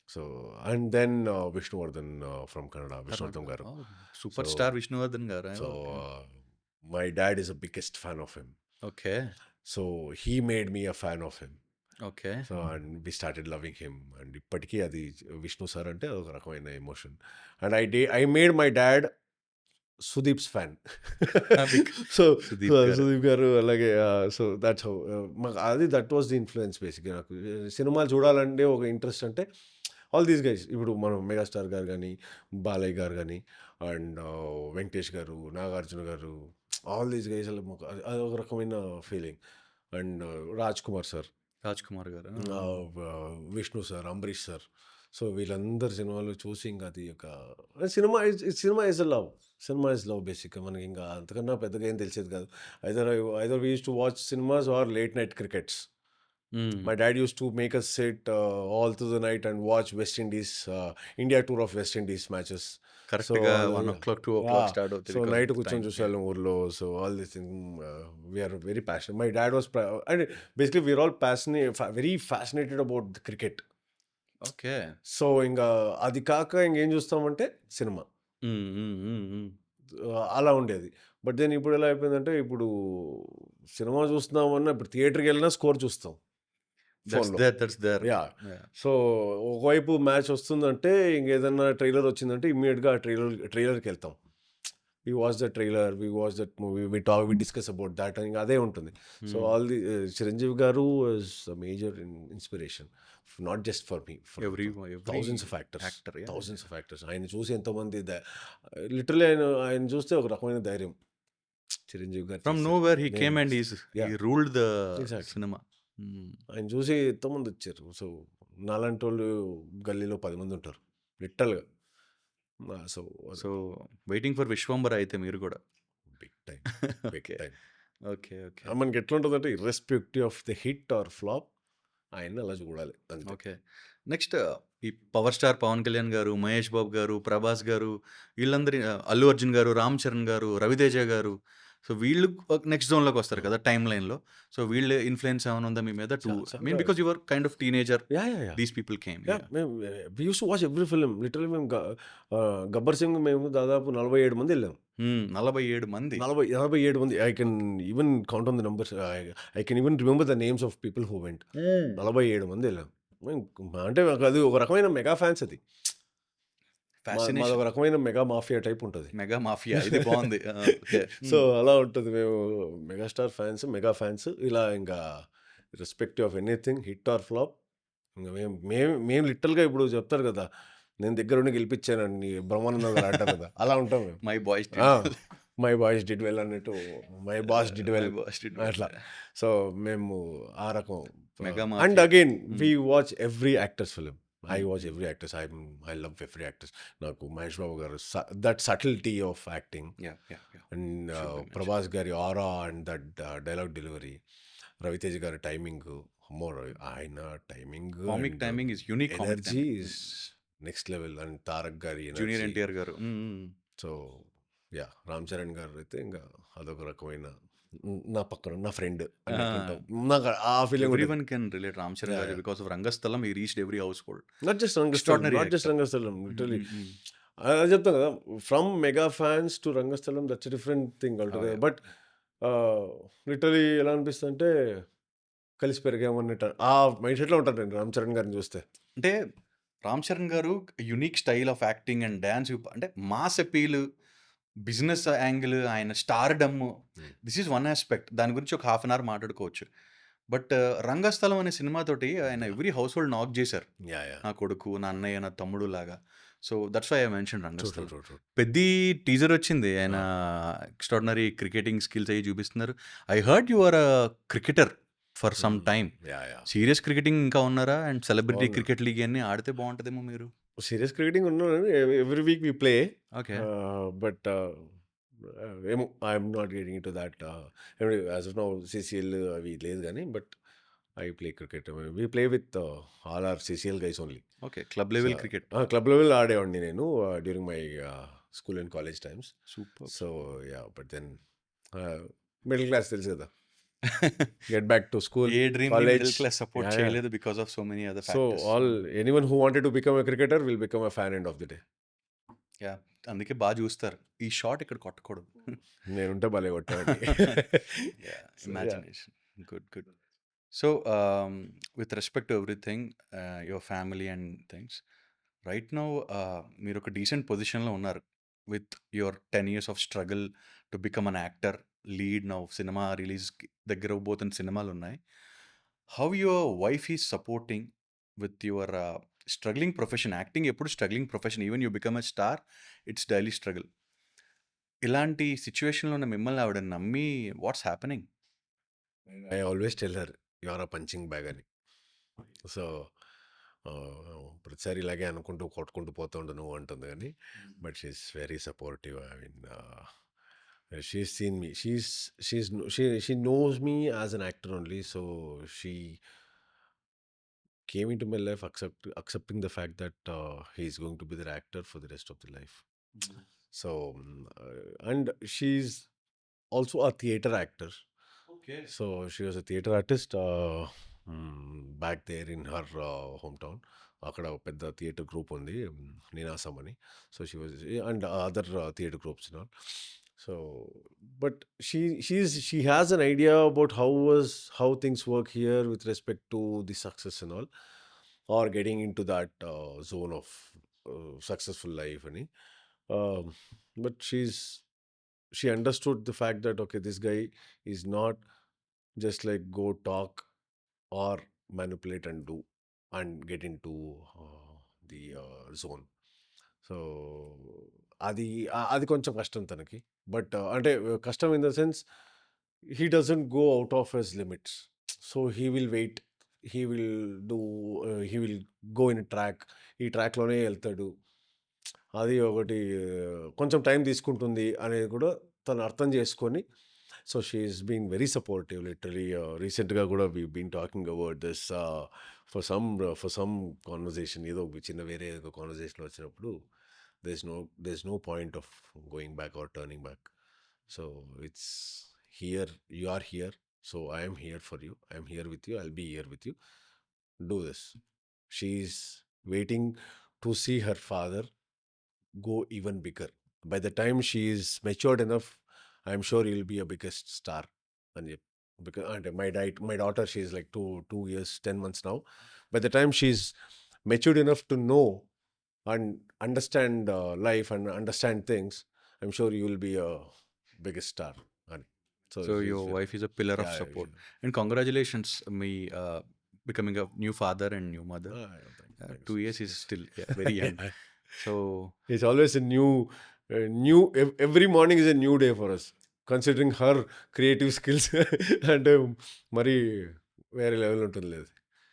So and then Vishnuvardhan from Kannada, Vishnuvardhan garu. Super So- star Vishnuvardhan garu. So my dad is a biggest fan of him. Okay. So he made me a fan of him. Okay. So and we started loving him. And ఇప్పటికీ అది Vishnu sir అంటే ఒక రకమైన emotion. And I made my dad Sudeep's fan. So Sudeep గారు. సుదీప్ గారు అలాగే. So that's how మాకు అది దట్ వాస్ ది ఇన్ఫ్లుయెన్స్ బేసిక్గా. నాకు సినిమాలు చూడాలంటే ఒక ఇంట్రెస్ట్ అంటే ఆల్ దీస్ గైస్. ఇప్పుడు మనం మెగాస్టార్ గారు కానీ, బాలయ్య గారు కానీ, అండ్ వెంకటేష్ గారు, నాగార్జున గారు, ఆల్ దీస్ గైస్ అది ఒక రకమైన feeling. And Raj Kumar sir, Raj Kumar garu. Vishnu sir, Ambareesh sir. So వీళ్ళందరి సినిమాలు చూసి ఇంకా అది ఒక cinema is love. Cinema is love బేసిక్గా. మనకి ఇంకా అంతకన్నా పెద్దగా ఏం తెలిసేది కాదు. Either we use to watch cinemas or late night crickets. My dad used to make us sit all through the night and watch West Indies, India tour of West Indies matches. Correct గా 1 o'clock 2 o'clock Yeah. Start అవుతుంది. So night కూర్చొని చూసేవాళ్ళం ఊర్లో. So all this thing we're very passionate. My dad was and basically we're all very fascinated about the cricket. Okay. So ఇంకా అది కాక ఇంకేం చూస్తామంటే cinema. అలా ఉండేది. బట్ దెన్ ఇప్పుడు ఎలా అయిపోయిందంటే, ఇప్పుడు సినిమా చూస్తున్నామన్నా ఇప్పుడు థియేటర్కి వెళ్ళినా స్కోర్ చూస్తాం ఫోన్లో. That's there. యా. సో ఒకవైపు మ్యాచ్ వస్తుందంటే, ఇంకేదన్నా ట్రైలర్ వచ్చిందంటే ఇమ్మీడియట్గా ఆ ట్రైలర్కి వెళ్తాం. We watch the trailer, we watch that movie, we discuss about that, ఇంకా అదే ఉంటుంది. So all the Chiranjeevi garu is a major inspiration, not just for me, Every thousands of actors. actor, yeah. Thousands of actors. ఆయన చూసి ఎంతోమంది literally ఆయన చూస్తే ఒక రకమైన ధైర్యం. చిరంజీవి గారు ఫ్రమ్ చేసే- నో వేర్ హీ నేను- came and Yeah. He ruled the Exactly. Cinema. ఆయన చూసి ఎంతోమంది వచ్చారు. సో నాలాంటి వాళ్ళు గల్లీలో 10 మంది ఉంటారు లిటరల్గా. So so waiting for Vishwambhara అయితే మీరు కూడా. Big time, big Okay. Time. Okay. Okay. మనకి ఎట్లా ఉంటుందంటే, irrespective of the hit or flop, ఆయన అలా చూడాలి అంతే. ఓకే. నెక్స్ట్ ఈ పవర్ స్టార్ పవన్ కళ్యాణ్ గారు, మహేష్ బాబు గారు, ప్రభాస్ గారు, వీళ్ళందరి అల్లు అర్జున్ గారు, రామ్ చరణ్ గారు, రవితేజ గారు, సో వీళ్ళు నెక్స్ట్ జోన్లోకి వస్తారు కదా టైం లైన్లో. సో వీళ్ళ ఇన్ఫ్లుయెన్స్ ఏమైనా ఉందా మీ మీద? చాలా. Because your kind of teenager, yeah yeah yeah. These people came. మేము we use to watch every film. Literally మేము గబ్బర్ సింగ్ మేము దాదాపు 47 మంది వెళ్ళాం. 47 మంది. 47 మంది. I can even count on the numbers. I can even remember the names of people who went. 47 మంది వెళ్ళాం. అంటే అది ఒక రకమైన మెగా ఫ్యాన్స్. అది మాది ఒక రకమైన మెగా మాఫియా టైప్ ఉంటుంది. మెగా మాఫియా, ఇది బాగుంది. సో అలా ఉంటుంది. మేము మెగాస్టార్ ఫ్యాన్స్, మెగా ఫ్యాన్స్. ఇలా ఇంకా respective of anything hit or flop, ఇంకా మేము లిటరల్గా ఇప్పుడు చెప్తారు కదా, నేను దగ్గరుండి గెలిపించానండి బ్రహ్మానందం గారు అంటారు కదా, అలా ఉంటాం మేము. My boys my boys did well అన్నట్టు, మై బాస్ డిడ్ వెల్ అట్లా. సో మేము ఆ రకం. Mega and again we watch every actors film. I watch every actress. I love every actress. Naku Mahesh Babu garu that subtlety of acting Yeah. and Should be mentioned. Prabhas gari aura and that dialogue delivery. Ravitej garu timing, more aina timing Comic and timing is unique. Comic energy timing. is next level. And Tarak gari Junior energy. NTR గారు. So yeah Ram Charan గారు అయితే ఇంకా అదొక రకమైన నా పక్కన నా friend అన్నట్టుంటాం. నాకు ఆ feeling Everyone can relate Ram Charan గారు because of Rangasthalam he reached every household. Not just Rangasthalam, Extraordinary not just actor. Rangasthalam, literally అది చెప్తాను కదా, from mega fans to Rangasthalam that's different thing altogether. But literally ఎలా అనిపిస్తుంది అంటే కలిసి పెరిగామన్నట్టు ఆ mind సెట్లో ఉంటాను నేను రామ్ చరణ్ గారిని చూస్తే. అంటే రామ్ చరణ్ గారు unique style of acting and dance, అంటే మాస్ అపీల్, బిజినెస్ యాంగిల్, ఆయన stardom, this is one aspect. దాని గురించి ఒక హాఫ్ అన్ అవర్ మాట్లాడుకోవచ్చు. బట్ రంగస్థలం అనే సినిమాతోటి ఆయన ఎవ్రీ హౌస్ హోల్డ్ నాక్ చేశారు. నా కొడుకు, నా అన్నయ్య, నా తమ్ముడు లాగా. So that's why I mention Rangasthalam. పెద్ద టీజర్ వచ్చింది, ఆయన ఎక్స్ట్రాడినరీ క్రికెటింగ్ స్కిల్స్ అయ్యి చూపిస్తున్నారు. I heard you are a cricketer for some time. Serious cricketing ఇంకా ఉన్నారా? అండ్ సెలబ్రిటీ క్రికెట్ లీగ్ అన్ని ఆడితే బాగుంటుందేమో మీరు. సీరియస్ క్రికెటింగ్ ఉన్నాను, every week we play. Okay. But ఏమో I'm not getting in to that. As of now CCL అవి లేదు కానీ, but I play cricket. We play with all our CCL guys only. Okay, club level cricket. Club level ఆడేవాడిని నేను during my school and college times. Super. So yeah, but then middle class తెలుసు కదా, get back to school, a dream college. Middle class support చేయలేదు because of so many other So factors. anyone who wanted to become a cricketer will become a fan end of the day. Yeah, అందుకే బాగా చూస్తారు. ఈ shot ఇక్కడ కొట్టకూడదు. నేనుంటే భలే కొట్టాను. Imagination. Good. So with respect to everything, your family and things, right now మీరు ఒక డీసెంట్ పొజిషన్లో ఉన్నారు with your 10 years of struggle to become an actor, lead now, cinema release దగ్గర పోతున్న సినిమాలు ఉన్నాయి. How your wife is supporting with your struggling profession? Acting ఎప్పుడు struggling profession, even you become a star, it's daily struggle. ఇలాంటి సిచ్యువేషన్లో ఉన్న మిమ్మల్ని ఆవిడ నమ్మి what's happening? I always tell her, you are a punching bag అని. సో ప్రతిసారి ఇలాగే అనుకుంటూ కొట్టుకుంటూ పోతూ ఉండు నువ్వు అంటుంది కానీ, but she is very supportive. I mean she's seen me, she knows me as an actor only, so she came into my life accepting the fact that he's going to be the actor for the rest of the life. So and she's also a theater actor. Okay. So she was a theater artist back there in her hometown. అక్కడ పెద్ద theatre group ఉంది, నినాసం అని. So she was, and other theatre groups and all. So but she has an idea about how things work here with respect to the success and all, or getting into that zone of successful life ani. But she understood the fact that okay, this guy is not just like go talk or manipulate and do and get into the zone. సో అది కొంచెం కష్టం తనకి. But అంటే కష్టం in the sense, he doesn't go out of his limits. So he will wait, he will go in track, ఈ ట్రాక్లోనే వెళ్తాడు. అది ఒకటి కొంచెం టైం తీసుకుంటుంది అనేది కూడా తను అర్థం చేసుకొని. So she is being very supportive literally. రీసెంట్గా కూడా we been talking about this for some conversation, ఏదో చిన్న వేరే కాన్వర్జేషన్ వచ్చినప్పుడు there's no point of going back or turning back. So it's here, you are here, so I am here for you, I am here with you, I'll be here with you, do this. She's waiting to see her father go even bigger. By the time she is matured enough, I'm sure he'll be a biggest star. And because my daughter, she's like 2 years 10 months now. By the time she's matured enough to know and understand life and understand things, I'm sure you will be a biggest star. So your wife is a pillar of support. And congratulations, me becoming a new father and new mother. 2 years is still very young. So it's always a new every morning is a new day for us, considering her creative skills. And mari వేరే level ఉంటుంది లేదు.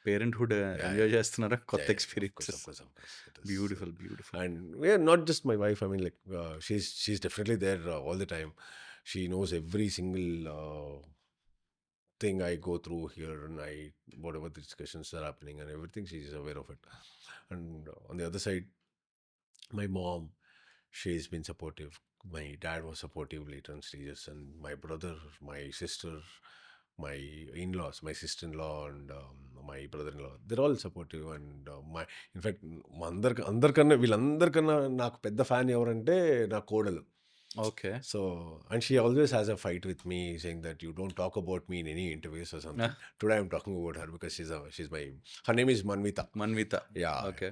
Parenthood enjoy చేస్తున్నారా? కొత్త Of experiences. course. It is, beautiful. Beautiful. and yeah, not just my wife. I mean, like she's definitely there all the time. She knows every single thing I go through here, and whatever the discussions are happening and everything, she's aware of it. And on the other side, my mom, she's been supportive. My dad was supportive later on stages, and my brother, my sister, my in-laws, my sister-in-law, and my brother-in-law, they're all supportive. And in fact, అందరికన్నా వీళ్ళందరికన్నా నాకు పెద్ద fan ఎవరంటే నా కోడలు. Okay. So, and she always has a fight with me, saying that you don't talk about me in any interviews or something. Today I'm talking about her because her name is Manvita. Manvitha. Yeah. Okay.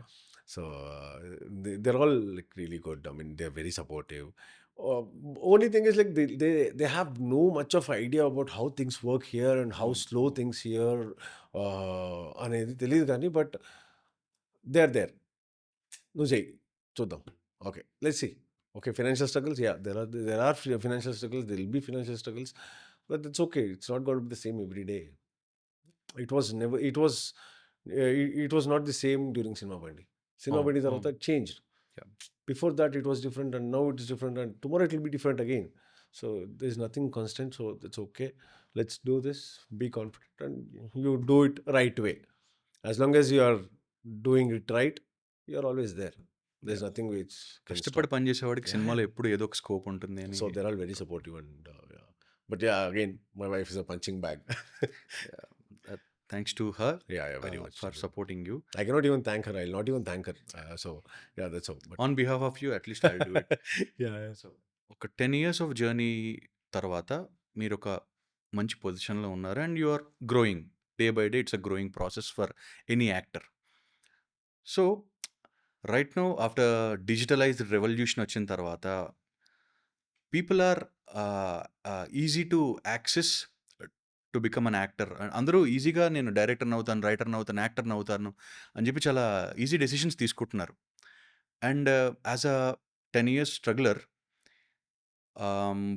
So they're all like really good. I mean, they're very supportive. Only thing is like they have no much of idea about how things work here and how slow things here అనేది తెలియదు కానీ, but they're there. నువ్వు చెయ్యి చూద్దాం. Okay, let's see. Okay, financial struggles, yeah, there are financial struggles, there will be financial struggles, but it's okay. It's not going to be the same every day. It was not the same during Cinema Bandi. Cinema Bandi tarvata changed. Yeah. Before that it was different, and now it is different, and tomorrow it will be different again. So there's nothing constant, so that's okay. Let's do this, be confident, and you do it right way. As long as you are doing it right, you're always there. There's nothing which can కష్టపడి stop. పనిచేసేవాడికి సినిమాలో ఎప్పుడు ఏదో ఒక scope ఉంటుంది అని. So they're all very supportive, and yeah. But yeah, again, my wife is a punching bag. Thanks to her Yeah, very much. For supporting you. I cannot even thank her. I'll not even thank her. So yeah, that's all. But on behalf of you at least I do it. yeah. So ఒక 10 years of journey తర్వాత మీరు ఒక మంచి పొజిషన్లో ఉన్నారు and you are growing day by day. It's a growing process for any actor. So right now after digitalized revolution వచ్చిన తర్వాత people are easy to access to become an actor. అందరూ ఈజీగా నేను డైరెక్టర్ని అవుతాను, రైటర్ని అవుతాను, యాక్టర్ని అవుతాను అని చెప్పి చాలా ఈజీ డెసిషన్స్ తీసుకుంటున్నారు. And as a 10 years struggler,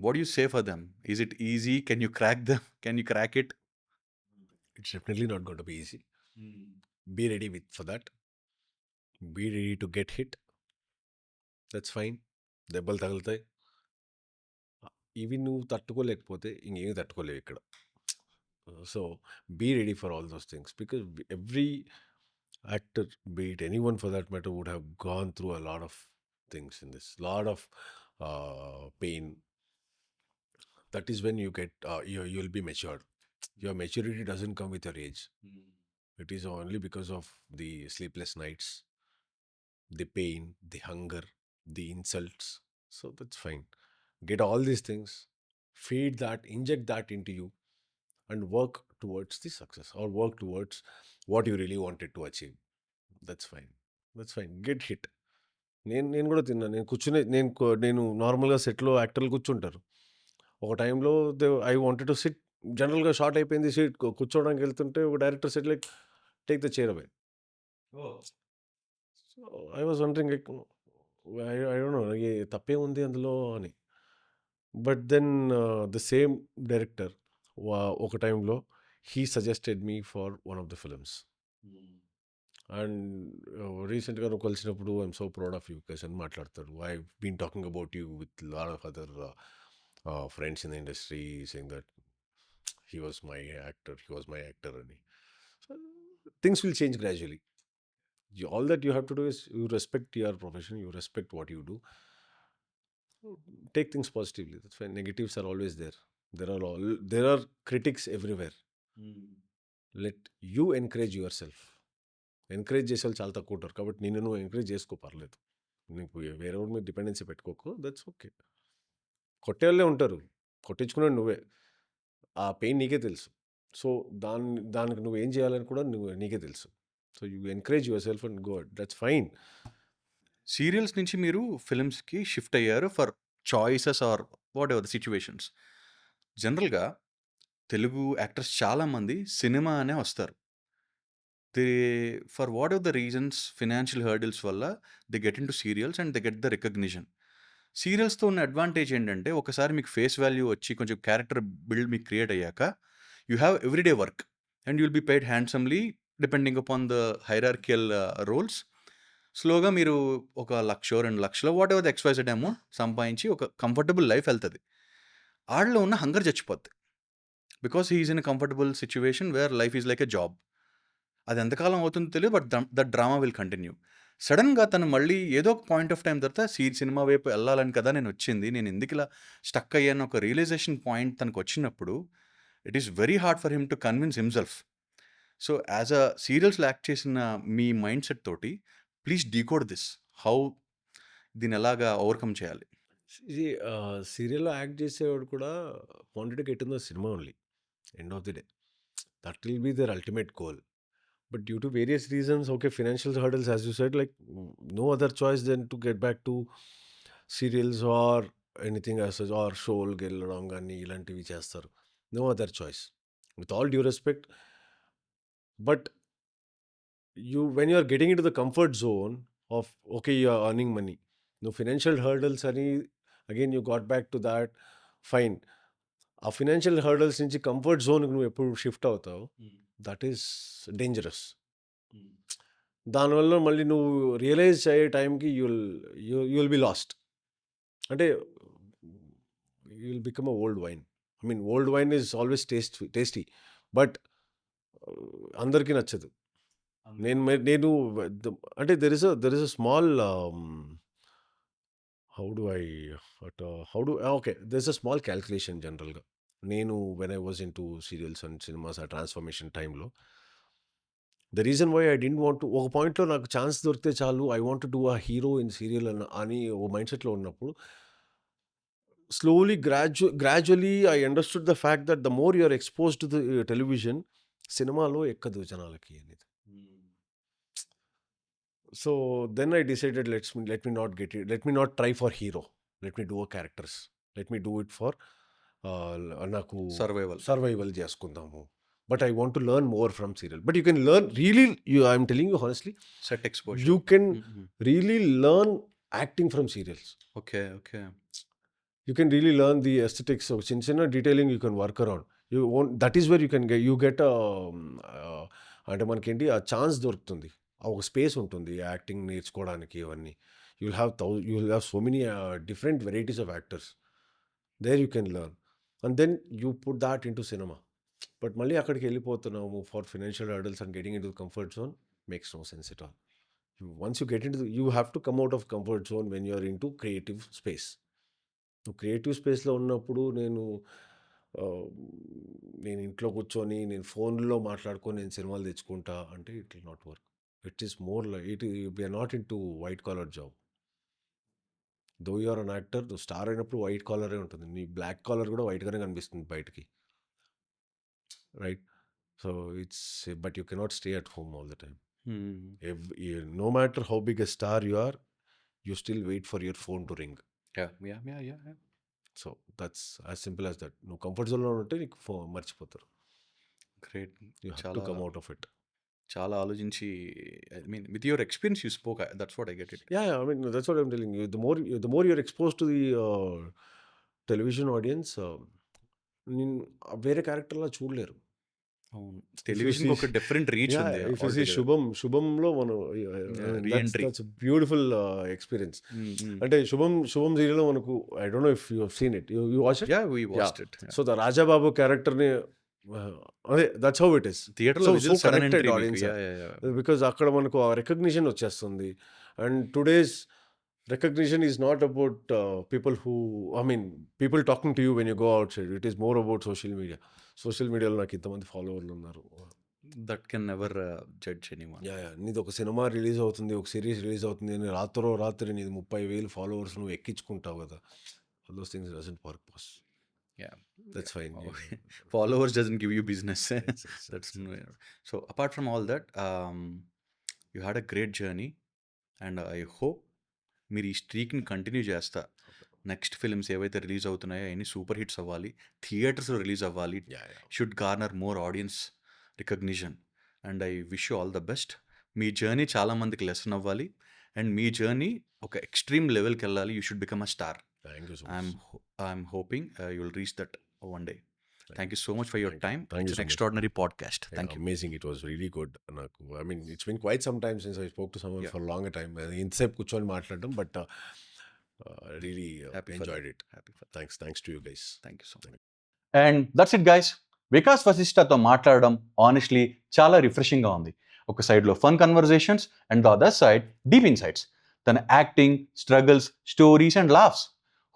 what do you say for them? Is it easy? Can you crack them? Can you crack it? It's definitely not going to be easy. Be ready for that. Be ready to get hit. That's fine. దెబ్బలు తగులుతాయి. ఇవి నువ్వు తట్టుకోలేకపోతే ఇంకేమి తట్టుకోలేవు ఇక్కడ. So be ready for all those things, because every actor, be it anyone for that matter, would have gone through a lot of things in this, lot of pain. That is when you get you'll be matured. Your maturity doesn't come with your age. It is only because of the sleepless nights, the pain, the hunger, the insults. So that's fine. Get all these things, feed that, inject that into you, and work towards the success, or work towards what you really wanted to achieve. That's fine. That's fine. Get hit. నేను కూడా తిన్నా. నేను నార్మల్గా సెట్లో యాక్టర్లు కూర్చుంటారు. ఒక టైంలో ఐ వాంటెడ్ టు సిట్. జనరల్గా షార్ట్ అయిపోయింది, సీట్ కూర్చోవడానికి వెళ్తుంటే ఒక director said like take the chair away. So I was wondering like I don't know తప్పే ఉంది అందులో అని. But then the same director ఒక టైంలో he suggested me for one of the films. And రీసెంట్గా నువ్వు కలిసినప్పుడు I'm so proud of you because అని మాట్లాడతారు. I been talking about you with lot of other friends in the industry, saying that he was my actor అని. So things will change gradually. All that you have to do is you respect your profession, you respect what you do, take things positively. That's why negatives are always there. There are critics everywhere. Let you encourage yourself. Encourage చేసే వాళ్ళు చాలా తక్కువ ఉంటారు, కాబట్టి నిన్ను నువ్వు encourage చేసుకో, పర్లేదు. నీకు వేరే వాళ్ళ మీద డిపెండెన్సీ పెట్టుకోకు, దట్స్ ఓకే. కొట్టేవాళ్ళే ఉంటారు, కొట్టించుకున్నాడు నువ్వే. ఆ పెయిన్ నీకే తెలుసు. సో దానికి నువ్వు ఏం చేయాలని కూడా నీకే తెలుసు. So you encourage your self and go, that's fine. Serials నుంచి మీరు ఫిల్మ్స్కి షిఫ్ట్ అయ్యారు for choices or what ever the situations. జనరల్గా తెలుగు యాక్టర్స్ చాలామంది సినిమా అనే వస్తారు. They for what ever the reasons, financial hurdles వల్ల they get in to serials and they get the recognition. సీరియల్స్తో ఉన్న అడ్వాంటేజ్ ఏంటంటే ఒకసారి మీకు ఫేస్ వాల్యూ వచ్చి కొంచెం క్యారెక్టర్ బిల్డ్ మీకు క్రియేట్ అయ్యాక you have everyday work and you will be paid handsomely depending upon the hierarchical roles. స్లోగా మీరు ఒక 1,00,000 2,00,000 what ever the XYZ amount సంపాదించి ఒక కంఫర్టబుల్ లైఫ్ వెళ్తది. ఆడిలో ఉన్న హంగర్ చచ్చిపోద్ది. Because he is in a comfortable situation where life is like a job. అది ఎంతకాలం అవుతుందో తెలియదు, but that drama will continue. సడన్గా తను మళ్ళీ ఏదో ఒక పాయింట్ ఆఫ్ టైం తర్వాత సినిమా వైపు వెళ్ళాలని కదా నేను వచ్చింది, నేను ఎందుకు ఇలా స్టక్ అయ్యాను ఒక రియలైజేషన్ పాయింట్ తనకు వచ్చినప్పుడు it is very hard for him to convince himself. So as a సీరియల్స్లో యాక్ట్ చేసిన మీ మైండ్ సెట్ తోటి ప్లీజ్ డీకోడ్ దిస్, హౌ దీన్ని ఎలాగా ఓవర్కమ్ చేయాలి? ఇది సీరియల్లో యాక్ట్ చేసేవాడు కూడా wanted to get in the cinema only end of the day. That will be the ultimate goal. But due to various reasons, okay, financial hurdles, as you said, like no other choice than to get back to serials or anything as such, or show వెళ్ళడం కానీ ఇలాంటివి చేస్తారు. No other choice. With all due respect, but when you are getting into the comfort zone of okay, you are earning money. No financial hurdles అని again you got back to that, fine. ఆ financial hurdles నుంచి comfort జోన్కి నువ్వు ఎప్పుడు shift అవుతావు, that is dangerous. దానివల్ల మళ్ళీ నువ్వు realize అయ్యే టైంకి యుల్ బి లాస్ట్. అంటే you'll become a old wine. I mean old wine is always tasty, but అందరికీ నచ్చదు. నేను అంటే there is a small there's a small calculation జనరల్గా. నేను when I was into serials and cinemas ఆ transformation టైంలో, the reason why I didn't want, ఒక పాయింట్లో నాకు ఛాన్స్ దొరికితే చాలు, I want do a hero in serial అని ఓ మైండ్ సెట్లో ఉన్నప్పుడు, slowly gradually I understood the fact that the more you're expose to the television, సినిమాలో ఎక్కదు జనాలకి అనేది. So then I decided, let me not get it. Let me not try for hero. Let me do a characters. Let me do it for నాకు survival చేసుకుందాము. But I want to learn more from serial. But you can learn really. I'm telling you honestly. Set exposure. You can really learn acting from serials. Okay. You can really learn the aesthetics of చిన్న detailing you can work around. That is where you get అంటే మనకేంటి ఆ chance దొరుకుతుంది, ఒక space ఉంటుంది acting నేర్చుకోవడానికి. ఇవన్నీ you will have so many different varieties of actors there you can learn, and then you put that in to cinema. But మళ్ళీ అక్కడికి వెళ్ళిపోతున్నాము for financial hurdles and getting in to comfort zone makes no sense at all. Once you get in to you have to come out of comfort zone when you're in to creative space. నువ్వు creative స్పేస్లో ఉన్నప్పుడు నేను ఇంట్లో కూర్చొని నేను ఫోన్లో మాట్లాడుకొని నేను సినిమాలు తెచ్చుకుంటా అంటే it will not work. It is more like we are not into white collar job. Though you are an actor, the star అయినప్పుడు వైట్ కాలరే ఉంటుంది, నీ బ్లాక్ కాలర్ కూడా వైట్గానే కనిపిస్తుంది బయటికి, right? So but you cannot stay at home all the time. No matter how big a star you are, you still wait for your phone to ring. Yeah. So that's as simple as that. నువ్వు comfort జోన్లో ఉంటే నీకు మర్చిపోతారు. Great. You have to come out of it. చాలా ఆలోచించి, I mean with your experience you spoke, that's what I get it. Yeah, I mean that's what I'm telling you. The more you're exposed to the television audience, నేను వేరే క్యారెక్టర్లా చూడలేరు. అవును, television ఒక different reach ఉంది. If you see శుభంలో మనం that's beautiful experience. అంటే శుభం సీరియల్లో మనకు, I don't know if you have seen it, you watched it? Yeah, we watched it. So the Rajababu క్యారెక్టర్ని, అదే దట్స్ హౌ ఇట్ ఇస్. థియేటర్లో కనెక్టెడ్ ఆడియన్స్, బికాజ్ అక్కడ మనకు ఆ రికగ్నిషన్ వచ్చేస్తుంది. And today's recognition is not about people talking to you when you go outside. It is more about social media. Social మీడియాలో నాకు ఇంతమంది ఫాలోవర్లు ఉన్నారు. That can never judge anyone. నీది ఒక సినిమా రిలీజ్ అవుతుంది, ఒక సిరీస్ రిలీజ్ అవుతుంది, నేను రాత్రి నీది 30,000 ఫాలోవర్స్ నువ్వు ఎక్కించుకుంటావు కదా. All those things doesn't work, boss. Yeah, that's fine. Followers doesn't give you business. That's so apart from all that, you had a great journey and I hope మీరు ఈ స్ట్రీక్ని continue చేస్తా. Next films ఏవైతే release అవుతున్నాయో అవన్నీ super hits అవ్వాలి, థియేటర్స్లో release అవ్వాలి, should garner more audience recognition. And I wish you all the best. Me journey చాలామందికి లెసన్ అవ్వాలి అండ్ మీ జర్నీ ఒక ఎక్స్ట్రీమ్ లెవెల్కి వెళ్ళాలి. You should become a star. Thank you so much. I'm hoping you'll reach that one day. Thank you so much for your Thank you. Time. Thank you it's so an much. Extraordinary podcast. Yeah, thank you. amazing. It was really good. I mean, it's been quite some time since I spoke to someone Yeah. for a longer time. ఇంతసేపు కూర్చొని మాట్లాడడం, but really Happy for enjoyed that. it. Happy for that. Thanks to you guys. Thank you so much. And that's it guys. Vikas వశిష్ఠతో మాట్లాడడం honestly చాలా రిఫ్రెషింగ్గా ఉంది. ఒక సైడ్లో fun conversations and the other side deep insights. తన acting, struggles, stories and laughs.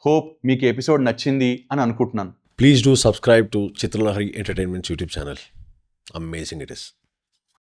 Hope మీకు episode నచ్చింది అని అనుకుంటున్నాను. Please do subscribe to Chitralahari Entertainment's YouTube channel. Amazing it is.